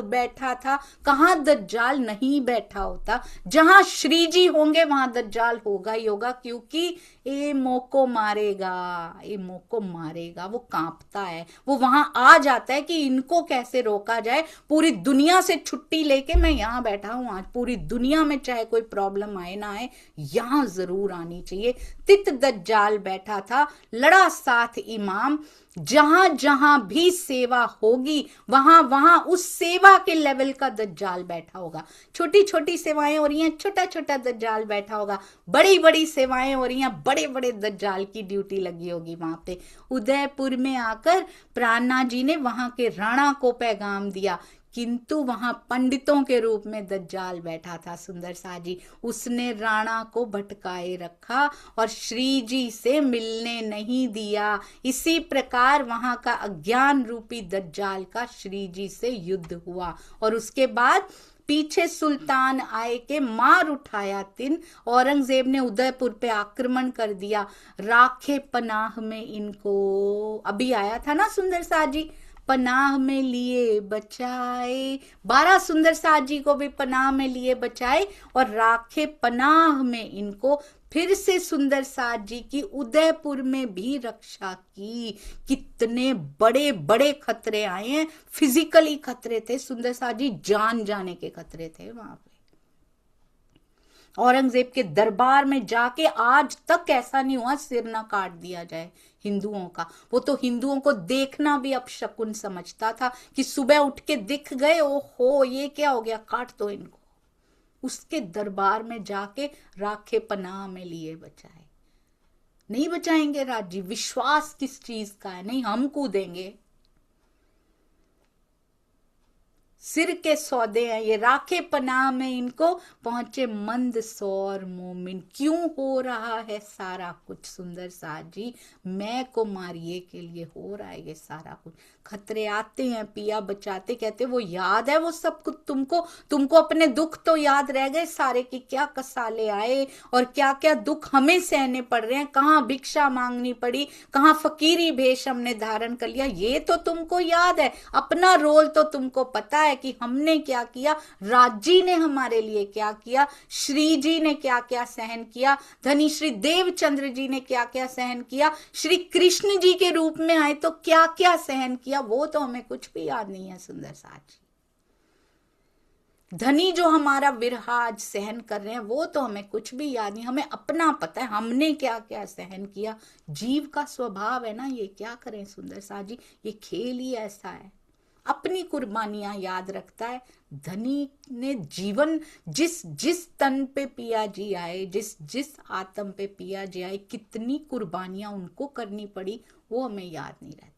बैठा था। कहां दज्जाल नहीं बैठा होता? जहां श्री जी होंगे वहां दज्जाल होगा ही होगा, क्योंकि ये मोको मारेगा, ये मोको मारेगा। वो कांपता है, वो वहां आ जाता है कि इनको कैसे रोका जाए। पूरी दुनिया से छुट्टी लेके मैं यहाँ बैठा हूं आज, पूरी दुनिया में चाहे कोई प्रॉब्लम आए ना आए, यहां जरूर आनी चाहिए। तित दज्जाल बैठा था, लड़ा साथ इमाम। जहां जहां भी सेवा होगी वहां वहां उस सेवा के लेवल का दज्जाल बैठा होगा। छोटी छोटी सेवाएं हो रही हैं, छोटा छोटा दज्जाल बैठा होगा। बड़ी बड़ी सेवाएं हो रही हैं, बड़े बड़े दज्जाल की ड्यूटी लगी होगी वहां पे। उदयपुर में आकर प्राणनाथ जी ने वहां के राणा को पैगाम दिया, किंतु वहां पंडितों के रूप में दज्जाल बैठा था। सुंदर सा जी, उसने राणा को भटकाए रखा और श्री जी से मिलने नहीं दिया। इसी प्रकार वहां का अज्ञान रूपी दज्जाल का श्री जी से युद्ध हुआ और उसके बाद पीछे सुल्तान आए के मार उठाया तिन। औरंगजेब ने उदयपुर पे आक्रमण कर दिया, राखे पनाह में इनको। अभी आया था ना सुंदर सा जी, पनाह में लिए बचाए। 12 सुंदर साथ जी को भी पनाह में लिए बचाए और राखे पनाह में इनको। फिर से सुंदर साथ जी की उदयपुर में भी रक्षा की। कितने बड़े बड़े खतरे आए हैं, फिजिकली खतरे थे सुंदर साथ जी, जान जाने के खतरे थे वहां पे। औरंगजेब के दरबार में जाके आज तक ऐसा नहीं हुआ सिर ना काट दिया जाए हिंदुओं का। वो तो हिंदुओं को देखना भी अपशकुन समझता था कि सुबह उठ के दिख गए, ओहो ये क्या हो गया, काट दो इनको। उसके दरबार में जाके राखे पनाह में लिए बचाए। नहीं बचाएंगे राज जी, विश्वास किस चीज का है? नहीं, हम कूदेंगे। सिर के सौदे हैं ये, राखे पनाह में इनको पहुंचे मंदसौर मोमिन। क्यों हो रहा है सारा कुछ सुंदर साथ जी? मैं को मारिए के लिए हो रहा है ये सारा कुछ। खतरे आते हैं, पिया बचाते, कहते वो याद है वो सब कुछ तुमको अपने दुख तो याद रह गए सारे की, क्या कसाले आए और क्या क्या दुख हमें सहने पड़ रहे हैं। कहाँ भिक्षा मांगनी पड़ी, कहाँ फकीरी भेष हमने धारण कर लिया, ये तो तुमको याद है। अपना रोल तो तुमको पता है कि हमने क्या किया, राजी ने हमारे लिए क्या किया, श्री जी ने क्या क्या सहन किया, धनी श्री देवचंद्र जी ने क्या क्या सहन किया, श्री कृष्ण जी के रूप में आए तो क्या क्या सहन किया, वो तो हमें कुछ भी याद नहीं है सुंदर साथ जी। धनी जो हमारा विरह आज सहन कर रहे हैं वो तो हमें कुछ भी याद नहीं, हमें अपना पता है हमने क्या क्या सहन किया। जीव का स्वभाव है ना ये, क्या करें सुंदर साथ जी, ये खेल ही ऐसा है, अपनी कुर्बानियां याद रखता है। धनी ने जीवन जिस जिस तन पे पिया जी आए, जिस जिस आत्म पे पिया जी आए, कितनी कुर्बानियां उनको करनी पड़ी वो हमें याद नहीं रहता।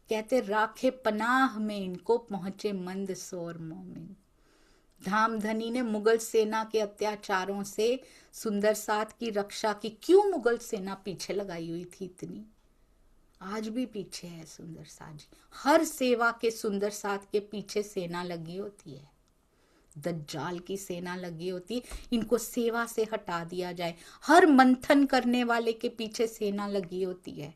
कहते राखे पनाह में इनको पहुंचे मंदसौर मोमिन। धामधनी ने मुगल सेना के अत्याचारों से सुंदर साथ की रक्षा की। क्यों मुगल सेना पीछे लगाई हुई थी इतनी? आज भी पीछे है सुंदर साथ जी। हर सेवा के सुंदर साथ के पीछे सेना लगी होती है, दज्जाल की सेना लगी होती है, इनको सेवा से हटा दिया जाए। हर मंथन करने वाले के पीछे सेना लगी होती है,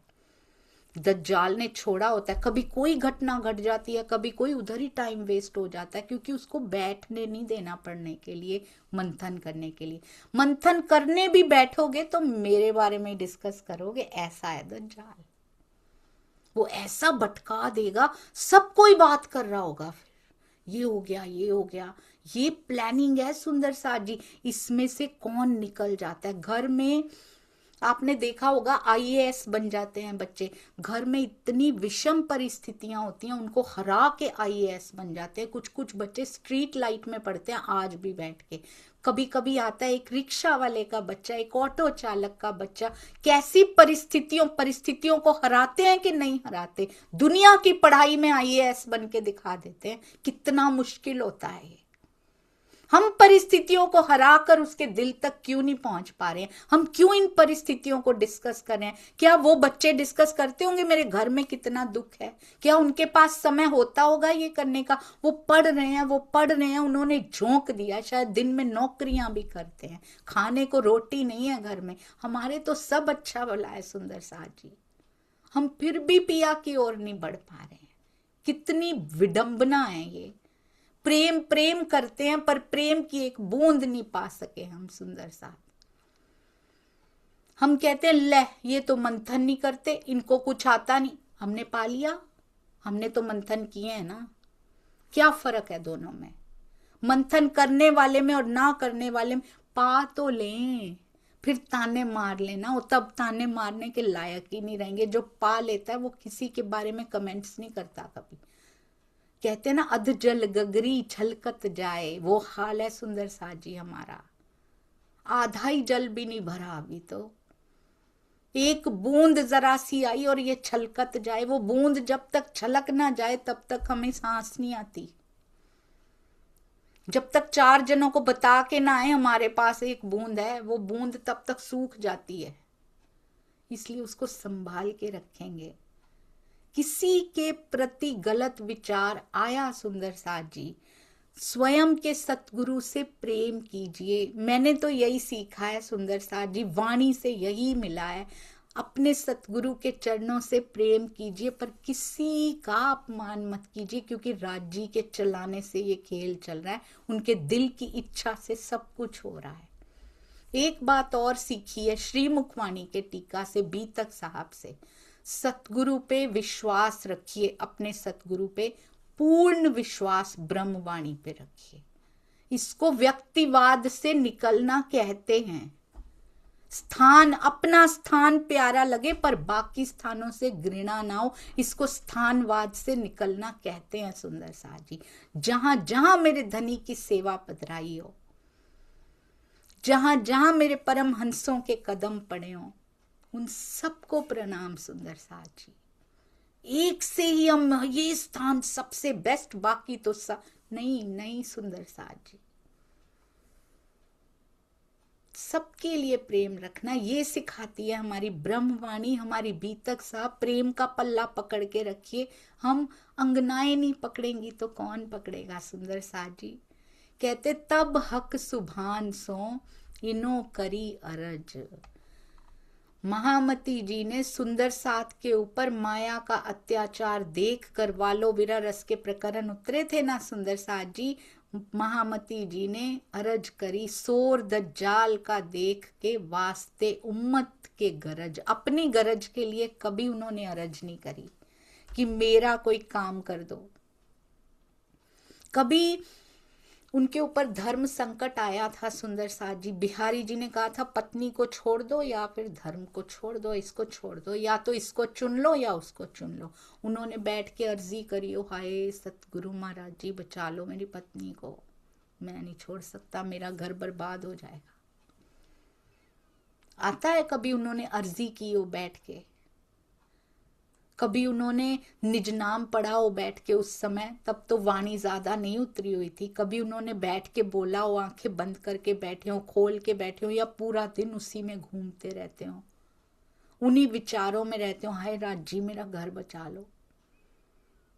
दज्जाल ने छोड़ा होता है। कभी कोई घटना घट जाती है, कभी कोई उधर ही टाइम वेस्ट हो जाता है, क्योंकि उसको बैठने नहीं देना पढ़ने के लिए, मंथन करने के लिए। मंथन करने भी बैठोगे तो मेरे बारे में डिस्कस करोगे, ऐसा है दज्जाल। वो ऐसा भटका देगा, सब कोई बात कर रहा होगा, फिर ये हो गया, ये हो गया। ये प्लानिंग है सुंदर साथ जी। इसमें से कौन निकल जाता है? घर में आपने देखा होगा आईएएस बन जाते हैं बच्चे। घर में इतनी विषम परिस्थितियां होती हैं, उनको हरा के आईएएस बन जाते हैं। कुछ कुछ बच्चे स्ट्रीट लाइट में पढ़ते हैं आज भी बैठ के। कभी कभी आता है एक रिक्शा वाले का बच्चा, एक ऑटो चालक का बच्चा। कैसी परिस्थितियों को हराते हैं कि नहीं हराते। दुनिया की पढ़ाई में आईएएस बन के दिखा देते हैं। कितना मुश्किल होता है ये। हम परिस्थितियों को हराकर उसके दिल तक क्यों नहीं पहुंच पा रहे हैं? हम क्यों इन परिस्थितियों को डिस्कस कर रहे हैं? क्या वो बच्चे डिस्कस करते होंगे मेरे घर में कितना दुख है? क्या उनके पास समय होता होगा ये करने का? वो पढ़ रहे हैं, उन्होंने झोंक दिया। शायद दिन में नौकरियां भी करते हैं, खाने को रोटी नहीं है घर में। हमारे तो सब अच्छा भला है सुंदर साथ जी, हम फिर भी पिया की ओर नहीं बढ़ पा रहे हैं। कितनी विडंबना है ये। प्रेम प्रेम करते हैं पर प्रेम की एक बूंद नहीं पा सके हम सुंदर साथ। हम कहते हैं ले ये तो मंथन नहीं करते, इनको कुछ आता नहीं। हमने पा लिया, हमने तो मंथन किए हैं ना। क्या फर्क है दोनों में? मंथन करने वाले में और ना करने वाले में पा तो लें, फिर ताने मार लेना। वो तब ताने मारने के लायक ही नहीं रहेंगे। जो पा लेता है वो किसी के बारे में कमेंट्स नहीं करता कभी। कहते ना अध जल गगरी छलकत जाए, वो हाल है सुंदर साथ जी हमारा। आधा ही जल भी नहीं भरा अभी तो। एक बूंद जरा सी आई और ये छलकत जाए। वो बूंद जब तक छलक ना जाए तब तक हमें सांस नहीं आती। जब तक 4 जनों को बता के ना आए हमारे पास एक बूंद है, वो बूंद तब तक सूख जाती है। इसलिए उसको संभाल के रखेंगे। किसी के प्रति गलत विचार आया सुंदर साथ जी, स्वयं के सतगुरु से प्रेम कीजिए। मैंने तो यही सीखा है सुंदर साथ जी, वाणी से यही मिला है। अपने सतगुरु के चरणों से प्रेम कीजिए पर किसी का अपमान मत कीजिए, क्योंकि राज जी के चलाने से ये खेल चल रहा है। उनके दिल की इच्छा से सब कुछ हो रहा है। एक बात और सीखी है श्री मुखवाणी के टीका से, बीतक साहब से। सतगुरु पे विश्वास रखिए, अपने सतगुरु पे पूर्ण विश्वास ब्रह्मवाणी पे रखिए। इसको व्यक्तिवाद से निकलना कहते हैं। स्थान, अपना स्थान प्यारा लगे पर बाकी स्थानों से घृणा ना हो, इसको स्थानवाद से निकलना कहते हैं सुंदर साथ जी। जहां जहां मेरे धनी की सेवा पधराई हो, जहां जहां मेरे परम हंसों के कदम पड़े हो, उन सबको प्रणाम सुंदर साथ जी। एक से ही हम ये स्थान सबसे बेस्ट, बाकी तो सब नहीं। नहीं सुंदर साथ जी, सबके लिए प्रेम रखना ये सिखाती है हमारी ब्रह्मवाणी, हमारी बीतक साहब। प्रेम का पल्ला पकड़ के रखिए। हम अंगनाएं नहीं पकड़ेंगी तो कौन पकड़ेगा सुंदर साथ जी। कहते तब हक सुभान सो इनो करी अरज। महामती जी ने सुंदर साथ के ऊपर माया का अत्याचार देख कर, वालो विरा रस के प्रकरण उतरे थे ना सुंदर साथ जी, महामती जी ने अरज करी सोर दज्जाल का देख के वास्ते उम्मत के गरज। अपनी गरज के लिए कभी उन्होंने अरज नहीं करी कि मेरा कोई काम कर दो। कभी उनके ऊपर धर्म संकट आया था सुंदर साथ जी। बिहारी जी ने कहा था पत्नी को छोड़ दो या फिर धर्म को छोड़ दो, इसको छोड़ दो, या तो इसको चुन लो या उसको चुन लो। उन्होंने बैठ के अर्जी करी, ओ हाय सतगुरु महाराज जी बचा लो मेरी पत्नी को, मैं नहीं छोड़ सकता, मेरा घर बर्बाद हो जाएगा। आता है कभी उन्होंने अर्जी की हो बैठ के, कभी उन्होंने निज नाम पढ़ा हो बैठ के। उस समय तब तो वाणी ज्यादा नहीं उतरी हुई थी। कभी उन्होंने बैठ के बोला हो, आंखें बंद करके बैठे हो, खोल के बैठे हो, या पूरा दिन उसी में घूमते रहते हो, उन्हीं विचारों में रहते हो, हाय राज जी मेरा घर बचा लो।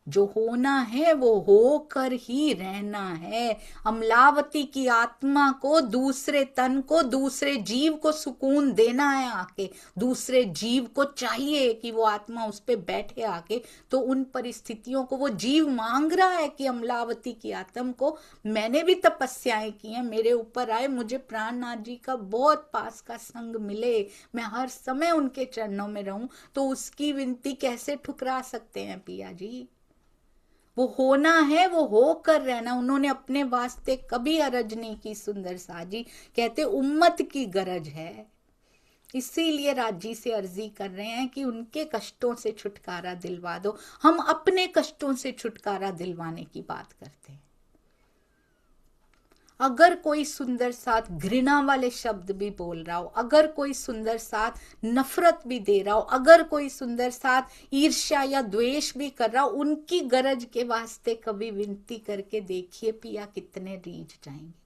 जो होना है वो होकर ही रहना है। अमलावती की आत्मा को, दूसरे तन को, दूसरे जीव को सुकून देना है आके। दूसरे जीव को चाहिए कि वो आत्मा उस पे बैठे आके। तो उन परिस्थितियों को वो जीव मांग रहा है कि अमलावती की आत्मा को, मैंने भी तपस्याएं की हैं, मेरे ऊपर आए, मुझे प्राणनाथ जी का बहुत पास का संग मिले, मैं हर समय उनके चरणों में रहूं। तो उसकी विनती कैसे ठुकरा सकते हैं पिया जी? वो होना है, वो हो कर रहना। उन्होंने अपने वास्ते कभी अरज नहीं की। सुंदर साजी कहते उम्मत की गरज है, इसीलिए राजी से अर्जी कर रहे हैं कि उनके कष्टों से छुटकारा दिलवा दो। हम अपने कष्टों से छुटकारा दिलवाने की बात करते हैं। अगर कोई सुंदर साथ घृणा वाले शब्द भी बोल रहा हो, अगर कोई सुंदर साथ नफरत भी दे रहा हो, अगर कोई सुंदर साथ ईर्ष्या या द्वेष भी कर रहा हो, उनकी गरज के वास्ते कभी विनती करके देखिए पिया कितने रीझ जाएंगे।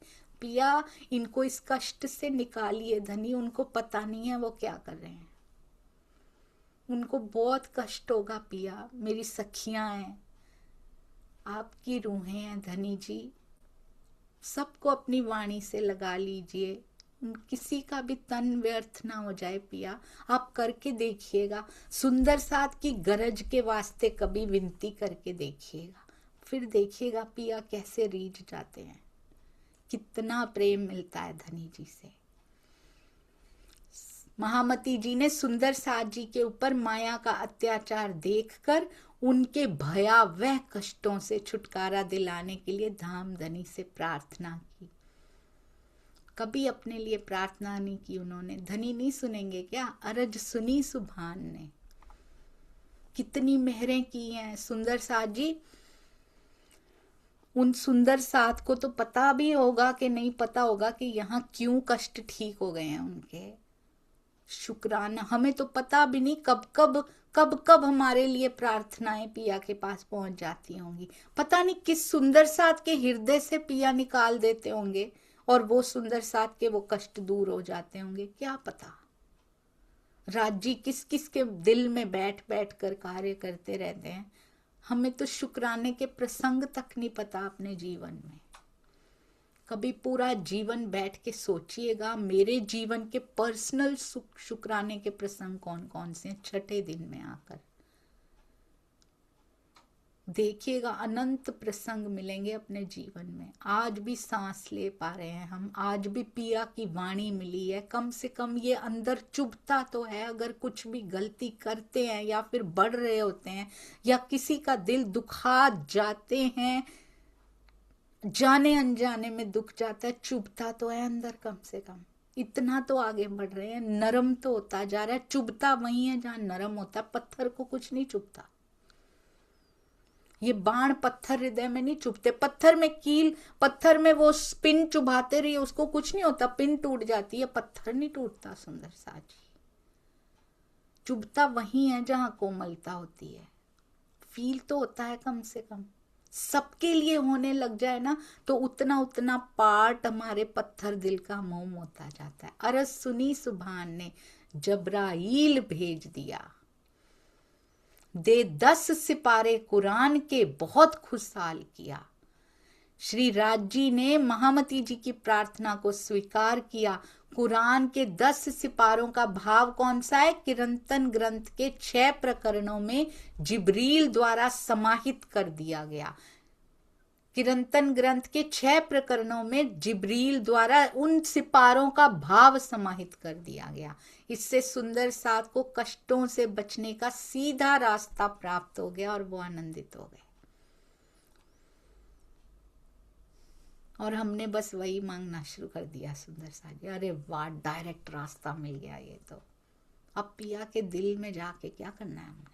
पिया इनको इस कष्ट से निकालिए धनी, उनको पता नहीं है वो क्या कर रहे हैं, उनको बहुत कष्ट होगा पिया। मेरी सखियां हैं, आपकी रूहें हैं धनी जी, सबको अपनी वाणी से लगा लीजिए, किसी का भी तन व्यर्थ ना हो जाए पिया। आप करके देखिएगा, सुंदर साथ की गरज के वास्ते कभी विनती करके देखिएगा, फिर देखिएगा पिया कैसे रीझ जाते हैं, कितना प्रेम मिलता है धनी जी से। महामती जी ने सुंदर साथ जी के ऊपर माया का अत्याचार देखकर उनके भयावह कष्टों से छुटकारा दिलाने के लिए धामधनी से प्रार्थना की। कभी अपने लिए प्रार्थना नहीं की उन्होंने। धनी नहीं सुनेंगे क्या? अरज सुनी सुभान ने, कितनी मेहरें की हैं सुंदर साथ जी। उन सुंदर साथ को तो पता भी होगा कि नहीं पता होगा कि यहाँ क्यों कष्ट ठीक हो गए हैं उनके। शुक्राना, हमें तो पता भी नहीं कब कब हमारे लिए प्रार्थनाएं पिया के पास पहुंच जाती होंगी। पता नहीं किस सुंदर साथ के हृदय से पिया निकाल देते होंगे और वो सुंदर साथ के वो कष्ट दूर हो जाते होंगे, क्या पता। राजी किस किस के दिल में बैठ बैठ कर कार्य करते रहते हैं, हमें तो शुक्राने के प्रसंग तक नहीं पता अपने जीवन में। कभी पूरा जीवन बैठ के सोचिएगा मेरे जीवन के पर्सनल शुक्राने के प्रसंग कौन कौन से हैं। छठे दिन में आकर देखिएगा, अनंत प्रसंग मिलेंगे अपने जीवन में। आज भी सांस ले पा रहे हैं हम, आज भी पिया की वाणी मिली है, कम से कम ये अंदर चुभता तो है। अगर कुछ भी गलती करते हैं या फिर बढ़ रहे होते हैं या किसी का दिल दुखा जाते हैं, जाने अनजाने में दुख जाता है, चुभता तो है अंदर, कम से कम इतना तो आगे बढ़ रहे हैं। नरम तो होता जा रहा है, चुभता वही है जहां नरम होता। पत्थर को कुछ नहीं चुभता, ये बाण पत्थर हृदय में नहीं चुभते। पत्थर में कील, पत्थर में वो पिन चुभाते रहिए, उसको कुछ नहीं होता, पिन टूट जाती है, पत्थर नहीं टूटता। सुंदर साथ जी, चुभता वही है जहां कोमलता होती है। फील तो होता है कम से कम। सबके लिए होने लग जाए ना तो उतना उतना पार्ट हमारे पत्थर दिल का मोम होता जाता है। अरज सुनी सुभान ने जब्राइल भेज दिया, दे 10 सिपारे कुरान के, बहुत खुशहाल किया। श्री राजी ने महामती जी की प्रार्थना को स्वीकार किया। कुरान के 10 सिपारों का भाव कौन सा है? किरंतन ग्रंथ के 6 प्रकरणों में जिब्रील द्वारा समाहित कर दिया गया। किरंतन ग्रंथ के 6 प्रकरणों में जिब्रील द्वारा उन सिपारों का भाव समाहित कर दिया गया। इससे सुंदर साथ को कष्टों से बचने का सीधा रास्ता प्राप्त हो गया और वो आनंदित हो गए। और हमने बस वही मांगना शुरू कर दिया सुंदर साथ जी, अरे वाह डायरेक्ट रास्ता मिल गया ये तो। अब पिया के दिल में जाके क्या करना है हमने?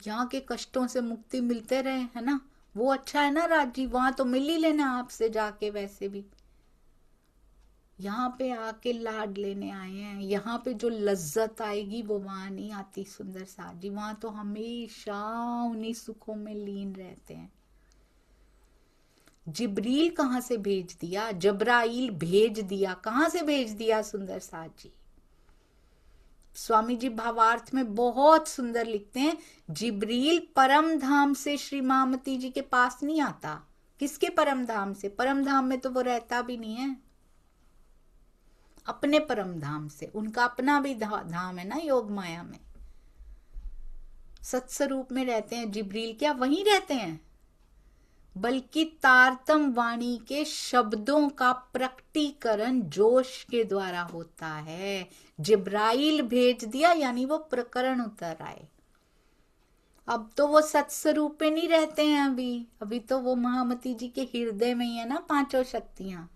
यहाँ के कष्टों से मुक्ति मिलते रहे, है ना, वो अच्छा है ना राजी। वहां तो मिल ही लेना आपसे जाके, वैसे भी यहाँ पे आके लाड लेने आए हैं। यहाँ पे जो लज्जत आएगी वो वहां नहीं आती सुंदर साथ जी। वहां तो हमेशा उन्हीं सुखों में लीन रहते हैं। जिब्रील कहाँ से भेज दिया? जब्राइल भेज दिया। कहाँ से भेज दिया सुंदर साथ जी? स्वामी जी भावार्थ में बहुत सुंदर लिखते हैं, जिब्रील परम धाम से श्री महामती जी के पास नहीं आता। किसके परम धाम से? परम धाम में तो वो रहता भी नहीं है, अपने परम धाम से। उनका अपना भी धाम है ना योग माया में, सत्स्वरूप में रहते हैं। जिब्रील क्या वहीं रहते हैं, बल्कि तारतम वाणी के शब्दों का प्रकटीकरण जोश के द्वारा होता है। जिब्राइल भेज दिया यानी वो प्रकरण उतर आए। अब तो वो सत्स्वरूप में नहीं रहते हैं, अभी तो वो महामती जी के हृदय में ही है ना पांचों शक्तियां।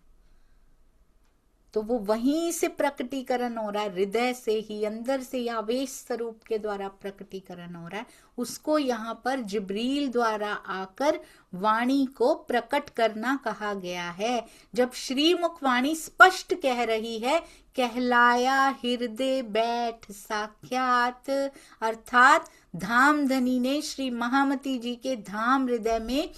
तो वो वहीं से प्रकटीकरण हो रहा है, हृदय से ही, अंदर से ही आवेश स्वरूप के द्वारा प्रकटीकरण हो रहा है। उसको यहाँ पर जिब्रील द्वारा आकर वाणी को प्रकट करना कहा गया है। जब श्रीमुख वाणी स्पष्ट कह रही है, कहलाया हृदय बैठ साक्षात, अर्थात धाम धनी ने श्री महामती जी के धाम हृदय में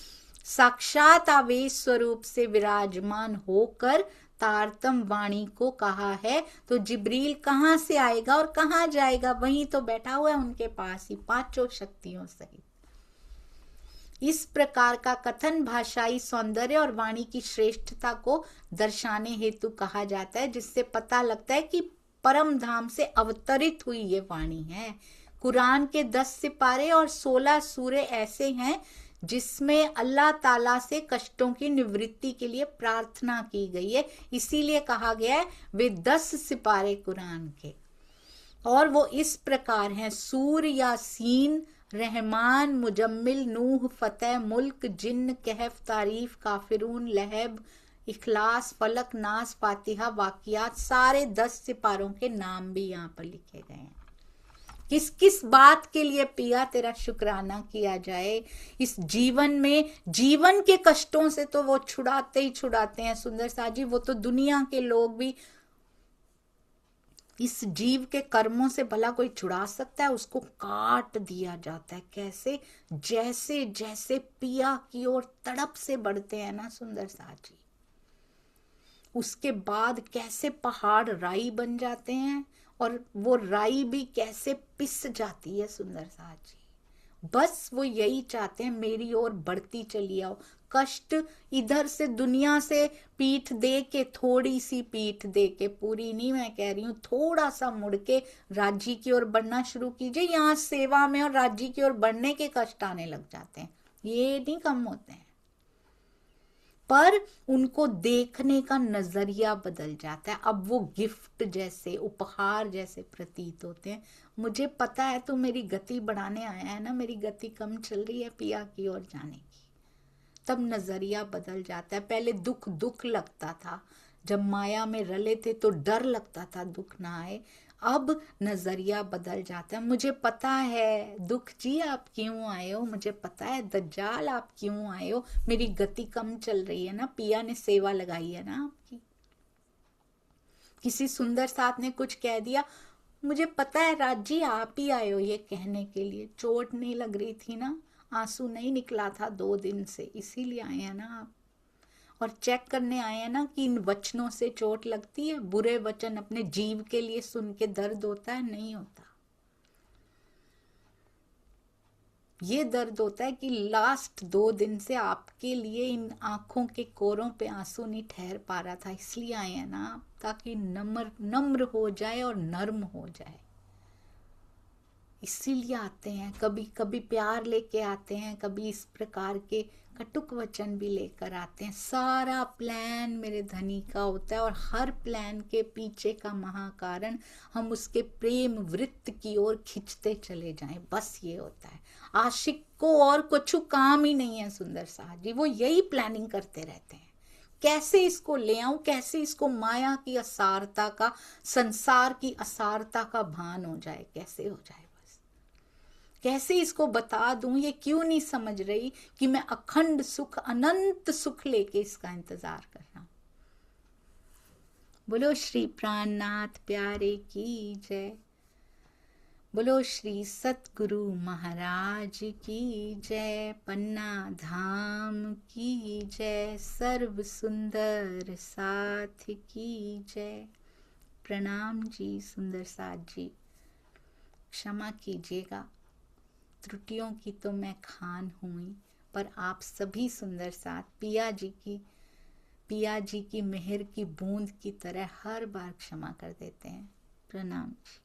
साक्षात आवेश स्वरूप से विराजमान होकर तारतम वाणी को कहा है। तो जिब्रील कहाँ से आएगा और कहाँ जाएगा? वहीं तो बैठा हुआ है उनके पास ही, पांचों शक्तियों सहित। इस प्रकार का कथन भाषाई सौंदर्य और वाणी की श्रेष्ठता को दर्शाने हेतु कहा जाता है, जिससे पता लगता है कि परम धाम से अवतरित हुई ये वाणी है। कुरान के 10 सिपारे और 16 सूरे ऐसे हैं जिसमें अल्लाह ताला से कष्टों की निवृत्ति के लिए प्रार्थना की गई है, इसीलिए कहा गया है वे 10 सिपारे कुरान के। और वो इस प्रकार हैं: सूर, यासीन, रहमान, मुजम्मिल, नूह, फतेह, मुल्क, जिन्न, कहफ, तारीफ, काफिरून, लहब, इखलास, फलक, नास, फातिहा, वाकियात, सारे 10 सिपारों के नाम भी यहाँ पर लिखे गए हैं। किस किस बात के लिए पिया तेरा शुक्राना किया जाए? इस जीवन में, जीवन के कष्टों से तो वो छुड़ाते ही छुड़ाते हैं सुंदर सा जी। वो तो दुनिया के लोग भी, इस जीव के कर्मों से भला कोई छुड़ा सकता है? उसको काट दिया जाता है। कैसे? जैसे जैसे पिया की ओर तड़प से बढ़ते हैं ना सुंदर सा जी, उसके बाद कैसे पहाड़ राई बन जाते हैं, और वो राई भी कैसे पिस जाती है सुंदर सा जी। बस वो यही चाहते हैं, मेरी ओर बढ़ती चली आओ। कष्ट इधर से दुनिया से पीठ दे के, थोड़ी सी पीठ दे के, पूरी नहीं मैं कह रही हूं, थोड़ा सा मुड़ के राज्य की ओर बढ़ना शुरू कीजिए। यहाँ सेवा में और राज्य की ओर बढ़ने के कष्ट आने लग जाते हैं, ये नहीं कम होते हैं, पर उनको देखने का नजरिया बदल जाता है। अब वो गिफ्ट जैसे, उपहार जैसे प्रतीत होते हैं। मुझे पता है तू मेरी गति बढ़ाने आया है ना, मेरी गति कम चल रही है पिया की ओर जाने की। तब नजरिया बदल जाता है। पहले दुख दुख लगता था, जब माया में रले थे तो डर लगता था दुख ना आए। अब नजरिया बदल जाता है। मुझे पता है दुख जी आप क्यों आए हो, मुझे पता है दज्जाल आप क्यों आए हो, मेरी गति कम चल रही है ना, पिया ने सेवा लगाई है ना आपकी। किसी सुंदर साथ ने कुछ कह दिया, मुझे पता है राज जी आप ही आए हो ये कहने के लिए, चोट नहीं लग रही थी ना, आंसू नहीं निकला था 2 दिन से, इसीलिए आए हैं ना आप। और चेक करने आए हैं ना कि इन वचनों से चोट लगती है। बुरे वचन अपने जीव के लिए सुन के दर्द होता है? नहीं होता। ये दर्द होता है कि लास्ट 2 दिन से आपके लिए इन आंखों के कोरों पे आंसू नहीं ठहर पा रहा था, इसलिए आए हैं ना आप, ताकि नम्र हो जाए और नर्म हो जाए, इसीलिए आते हैं। कभी कभी प्यार लेके आते हैं, कभी इस प्रकार के कटुक वचन भी लेकर आते हैं। सारा प्लान मेरे धनी का होता है, और हर प्लान के पीछे का महाकारण हम उसके प्रेम वृत्त की ओर खींचते चले जाएं, बस ये होता है। आशिक को और कुछ काम ही नहीं है सुंदर सा जी, वो यही प्लानिंग करते रहते हैं, कैसे इसको ले आऊं, कैसे इसको माया की असारता का, संसार की असारता का भान हो जाए, कैसे हो जाए, कैसे इसको बता दूं, ये क्यों नहीं समझ रही कि मैं अखंड सुख, अनंत सुख लेके इसका इंतजार कर रहा हूं। बोलो श्री प्राणनाथ प्यारे की जय, बोलो श्री सतगुरु महाराज की जय, पन्ना धाम की जय, सर्व सुंदर साथ की जय। प्रणाम जी सुंदर साथ जी, क्षमा कीजिएगा, त्रुटियों की तो मैं खान हुई, पर आप सभी सुंदर साथ पिया जी की मेहर की बूंद की तरह हर बार क्षमा कर देते हैं। प्रणाम जी।